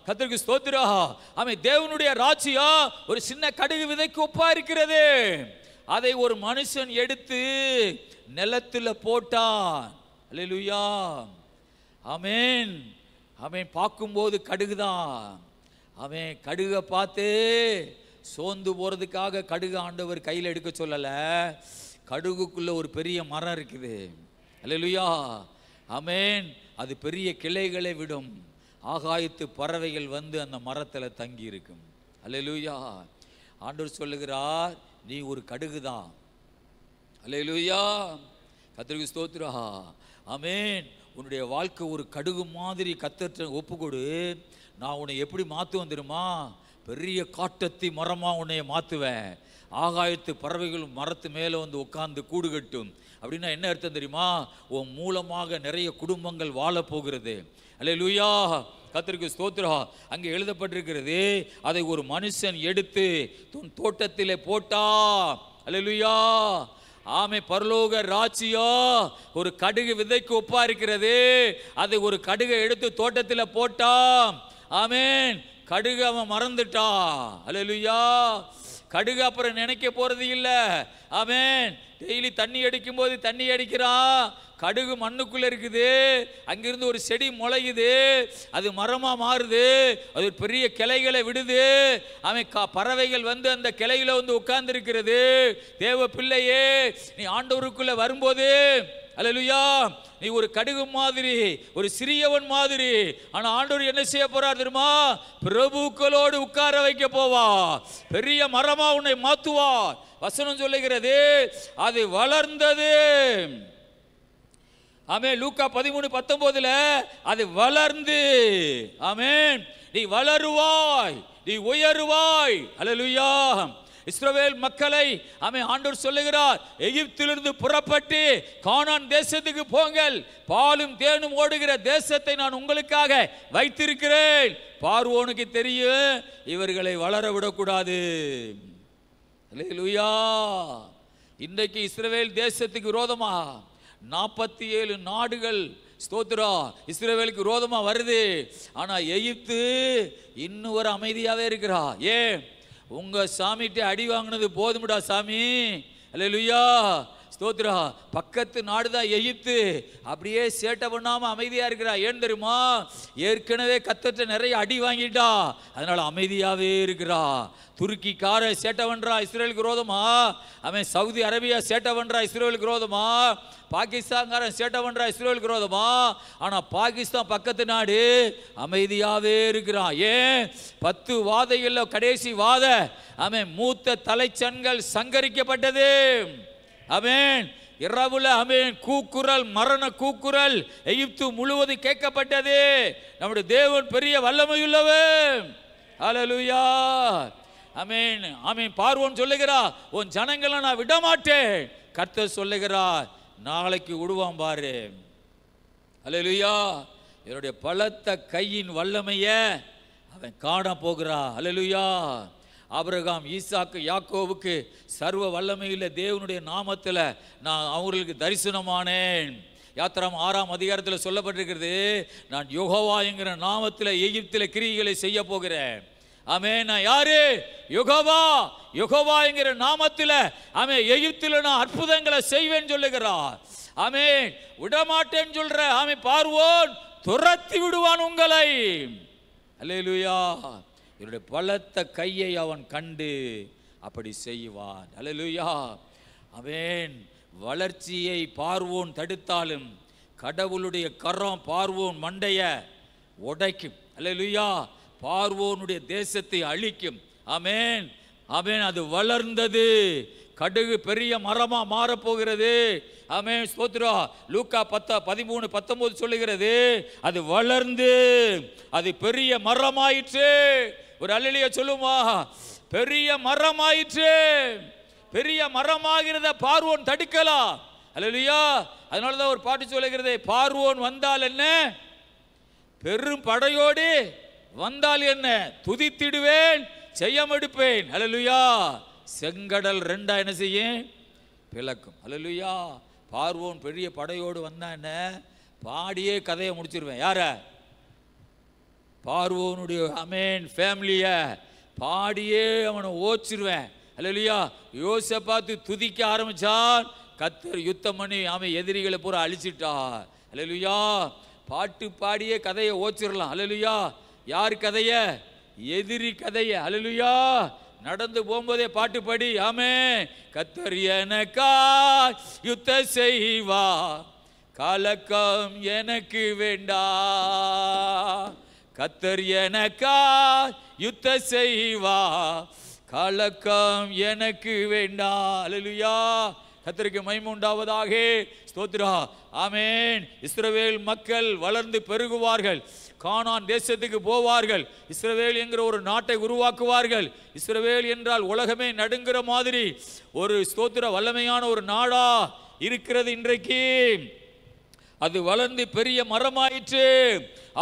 கர்த்தருக்கு ஸ்தோத்திரம். அவன் தேவனுடைய ராஜ்யம் ஒரு சின்ன கடுகு விதைக்கு ஒப்பா இருக்கிறது. அதை ஒரு மனுஷன் எடுத்து நிலத்தில் போட்டான். அல்லேலூயா. ஆமென். அவன் பார்க்கும்போது கடுகுதான். அவன் கடுகை பார்த்து சோர்ந்து போறதுக்காக கடுகு ஆண்டவர் கையில் எடுக்க சொல்லல. கடுகுக்குள்ள ஒரு பெரிய மரம் இருக்குது. அல்லேலூயா. ஆமென். அது பெரிய கிளைகளை விடும். ஆகாயத்து பறவைகள் வந்து அந்த மரத்தில் தங்கி இருக்கும். அல்லேலூயா. ஆண்டவர் சொல்லுகிறார், நீ ஒரு கடுகுதான். அல்லேலூயா. கர்த்தருக்கு ஸ்தோத்திரம். ஆமென். உன்னுடைய வாழ்க்கை ஒரு கடுகு மாதிரி கர்த்தர்ட்ட ஒப்புக்கொடு. நான் உன்னை எப்படி மாற்றுவேன் தெரியுமா? பெரிய காட்டத்தி மரமாக உன்னைய மாற்றுவேன். ஆகாயத்து பறவைகள் மரத்து மேலே வந்து உட்கார்ந்து கூடு கட்டும். அப்படின்னா என்ன அர்த்தம் தெரியுமா? உன் மூலமாக நிறைய குடும்பங்கள் வாழப்போகிறது. அல்லேலூயா. கர்த்தருக்கு ஸ்தோத்திரம். அங்கே எழுதப்பட்டிருக்கிறது, அதை ஒரு மனுஷன் எடுத்து தோட்டத்திலே போட்டா. அல்லேலூயா. ஆமே. பரலோக ராஜ்யம் ஒரு கடுகு விதைக்கு ஒப்பா இருக்கிறது. அதை ஒரு கடுகை எடுத்து தோட்டத்தில் போட்டான். ஆமேன். கடுகு அவன் மறந்துட்டான். அல்லேலூயா. கடுகு அப்புறம் நினைக்க போறது இல்லை. ஆமேன். டெய்லி தண்ணி அடிக்கும் போது தண்ணி அடிக்கிறான். கடுகு மண்ணுக்குள்ள இருக்குது. அங்கிருந்து ஒரு செடி முளையுது, அது மரமா மாறுது, அது பெரிய கிளைகளை விடுது. அவன் பறவைகள் வந்து அந்த கிளையில வந்து உட்கார்ந்து இருக்கிறது. தேவ பிள்ளையே, நீ ஆண்டவருக்குள்ள வரும்போது அல்லேலூயா, நீ ஒரு கடுகு மாதிரி, ஒரு சிறியவன் மாதிரி. ஆனா ஆண்டவர் என்ன செய்ய போறார் தெரியுமா? பிரபுக்களோடு உட்கார வைக்க போவா. பெரிய மரமா உன்னை மாத்துவார். வசனம் சொல்லுகிறது, அது வளர்ந்தது. ஆமென். லூக்கா 13:19 அது வளர்ந்து, ஆமென், நீ வளருவாய், நீ உயருவாய். அல்லேலூயா. இஸ்ரவேல் மக்களை ஆமென் ஆண்டவர் சொல்லுகிறார், எகிப்திலிருந்து புறப்பட்டு கானான் தேசத்துக்கு போங்கள், பாலும் தேனும் ஓடுகிற தேசத்தை நான் உங்களுக்காக வைத்திருக்கிறேன். பார்வோனுக்கு தெரியும் இவர்களை வளர விடக்கூடாது. அல்லேலூயா. இன்றைக்கு இஸ்ரவேல் தேசத்துக்கு விரோதமா 47 நாடுகள் ஸ்தோத்திரா இஸ்ரவேலுக்கு விரோதமா வருது. ஆனா எகிப்து இன்னும் ஒரு அமைதியாவே இருக்கிறா. ஏன்? உங்க சாமிகிட்ட அடி வாங்கினது போதும்டா சாமி. அல்லேலூயா. ஸ்தோத்திரா. பக்கத்து நாடுதான் எகிப்து. அப்படியே சேட்டை பண்ணாம அமைதியா இருக்கிறா. ஏன் தெரியுமா? ஏற்கனவே கர்த்தர்ட்ட நிறைய அடி வாங்கிட்டா, அதனால அமைதியாவே இருக்கிறா. துருக்கிக்கார சேட்டை பண்றா இஸ்ரேலுக்கு விரோதமா. அவன் சவுதி அரேபியா சேட்டை பண்றா இஸ்ரேலுக்கு விரோதமா. பாகிஸ்தான்காரன் சேட்டை பண்றா இஸ்ரேலுக்கு விரோதமா. ஆனா பாகிஸ்தான் பக்கத்து நாடு அமைதியாவே இருக்கிறான். ஏன்? 10 வாதைகள்ல கடைசி வாத அவன் மூத்த தலைச்சன்கள் சங்கரிக்கப்பட்டது. ஆமென். இரவுல ஆமென் கூக்குரல், மரண கூக்குரல் எகிப்து முழுவதும் கேட்கப்பட்டது. நம்முடைய தேவன் பெரிய வல்லமையுள்ளவர். ஹல்லேலூயா. ஆமென். ஆமென். பார்வோன் சொல்லுகிறார், உன் ஜனங்களை நான் விட மாட்டேன். கர்த்தர் சொல்லுகிறார், நாளைக்கு விடுவான் பாரு. ஹல்லேலூயா. என்னுடைய பலத்த கையின் வல்லமைய அவன் காண போகிறா. ஹல்லேலூயா. ஆபிரகாம், ஈசாக்கு, யாக்கோவுக்கு சர்வ வல்லமையுள்ள தேவனுடைய நாமத்தில் நான் அவர்களுக்கு தரிசனமானேன். யாத்திராம் 6ஆம் அதிகாரத்தில் சொல்லப்பட்டிருக்கிறது, நான் யெகோவா என்கிற நாமத்தில் எகிப்தில் கிரியைகளை செய்ய போகிறேன். ஆமென். நான் யாரு? யெகோவா. யெகோவா என்கிற நாமத்தில் ஆமென் எகிப்தில் நான் அற்புதங்களை செய்வேன் சொல்லுகிறார். ஆமென். விடமாட்டேன்னு சொல்ற ஆமென் பார்வோன் துரத்தி விடுவான் உங்களை. அல்லேலூயா. என்னுடைய பலத்த கையை அவன் கண்டு அப்படி செய்வான். அல்லேலூயா. ஆமென். வளர்ச்சியை பார்வோன் தடுத்தாலும் கடவுளுடைய கரம் பார்வோன் மண்டைய உடைக்கும். அல்லேலூயா. பார்வோனுடைய தேசத்தை அழிக்கும். ஆமென். ஆமென். அது வளர்ந்தது. கடுகு பெரிய மரமா மாறப்போகிறது. ஆமென். ஸ்தோத்திரம். லூக்கா 13:19 சொல்லுகிறது, அது வளர்ந்து அது பெரிய மரமாயிற்று. ஒரு அல்லேலூயா சொல்லுமா? பெரிய மரமாயிற்று. பெரிய மரமாகிறத பார்வோன் தடுக்கலாம். அல்லேலூயா. அதனாலதான் ஒரு பாட்டு சொல்லுகிறது, பார்வோன் வந்தால் என்ன, பெரும் படையோடு வந்தால் என்ன, துதித்திடுவேன், செய்யம் எடுப்பேன். அல்லேலூயா. செங்கடல் 2 என்ன செய்யும்? பிளக்கும். அல்லேலூயா. பார்வோன் பெரிய படையோடு வந்தா என்ன, பாடியே கதையை முடிச்சிருவேன். யார? பார்வோனுடைய ஆமென் ஃபேமிலிய பாடியே அவனை ஓச்சிருவேன். அல்லேலூயா. யோசேப்பை பார்த்து துதிக்க ஆரம்பிச்சான். கர்த்தர் யுத்தம் பண்ணி அவன் எதிரிகளை பூரா அழிச்சிட்டார். அல்லேலூயா. பாட்டு பாடியே கதையை ஓச்சிடலாம். அல்லேலூயா. யார் கதைய? எதிரி கதைய. அல்லேலூயா. நடந்து போகும்போதே பாட்டு பாடி ஆமென். கர்த்தர் எனக்கா யுத்த செய்வா, கலக்கம் எனக்கு வேண்டா. கர்த்தர் எனக்கா யுத்த செய்வா, கலக்கம் எனக்கு வேண்டா. அல்லேலூயா. கர்த்தருக்கு மகிமை உண்டாவதாக. ஸ்தோத்திரா. ஆமென். இஸ்ரவேல் மக்கள் வளர்ந்து பெருகுவார்கள். கானான் தேசத்துக்கு போவார்கள். இஸ்ரவேல் என்கிற ஒரு நாட்டை உருவாக்குவார்கள். இஸ்ரவேல் என்றால் உலகமே நடுங்கிற மாதிரி ஒரு ஸ்தோத்திர வல்லமையான ஒரு நாடா இருக்கிறது இன்றைக்கு. அது வளர்ந்து பெரிய மரமாயிற்று.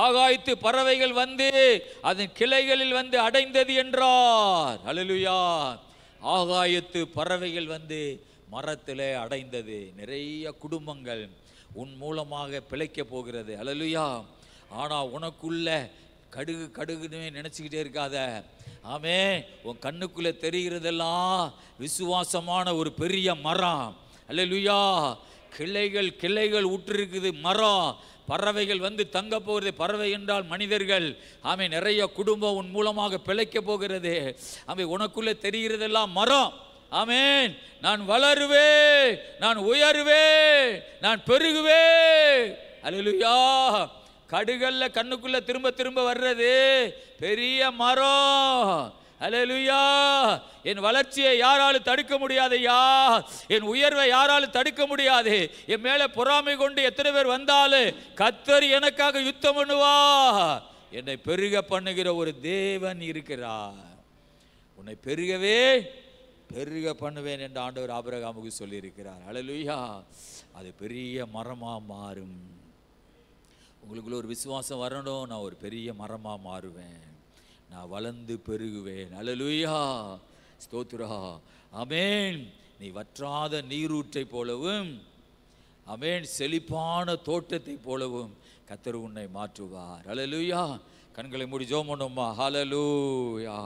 ஆகாயத்து பறவைகள் வந்து அதன் கிளைகளில் வந்து அடைந்தது என்றார். அல்லேலூயா. ஆகாயத்து பறவைகள் வந்து மரத்திலே அடைந்தது. நிறைய குடும்பங்கள் உன் மூலமாக பிழைக்க போகிறது. அல்லேலூயா. ஆனால் உனக்குள்ள கடுகு கடுகுன்னு நினச்சிக்கிட்டே இருக்காத. ஆமே, உன் கண்ணுக்குள்ளே தெரிகிறதெல்லாம் விசுவாசமான ஒரு பெரிய மரம். அல்லேலூயா. கிளைகள் கிளைகள் ஊற்றிருக்குது மரம். பறவைகள் வந்து தங்க போகிறது. பறவை என்றால் மனிதர்கள். ஆமே, நிறைய குடும்பம் உன் மூலமாக பிழைக்க போகிறது. ஆமே, உனக்குள்ளே தெரிகிறதெல்லாம் மரம். ஆமேன். நான் வளருவேன், நான் உயருவேன், நான் பெருகுவேன். அல்லேலூயா. கடுகல்ல கண்ணுக்குள்ள திரும்ப திரும்ப வர்றது பெரிய மரம். அல்லேலூயா. என் வளர்ச்சியை யாராலும் தடுக்க முடியாதையா. என் உயர்வை யாராலும் தடுக்க முடியாது. என் மேல பொறாமை கொண்டு எத்தனை பேர் வந்தாலும் கர்த்தர் எனக்காக யுத்தம் பண்ணுவா. என்னை பெருக பண்ணுகிற ஒரு தேவன் இருக்கிறார். உன்னை பெருகவே பெருக பண்ணுவேன் என்று ஆண்டவர் ஆபிரகாமுக்கு சொல்லியிருக்கிறார். அல்லேலூயா. அது பெரிய மரமா மாறும். உங்களுக்குள்ள ஒரு விசுவாசம் வரணும். நான் ஒரு பெரிய மரமா மாறுவேன், நான் வளர்ந்து பெருகுவேன். அல்லேலூயா. ஸ்தோத்திரம். ஆமென். நீ வற்றாத நீரூற்றை போலவும், ஆமென், செழிப்பான தோட்டத்தை போலவும் கர்த்தர் உன்னை மாற்றுவார். அல்லேலூயா. கண்களை மூடி ஜெபம் பண்ணுவோமா? ஹல்லேலூயா.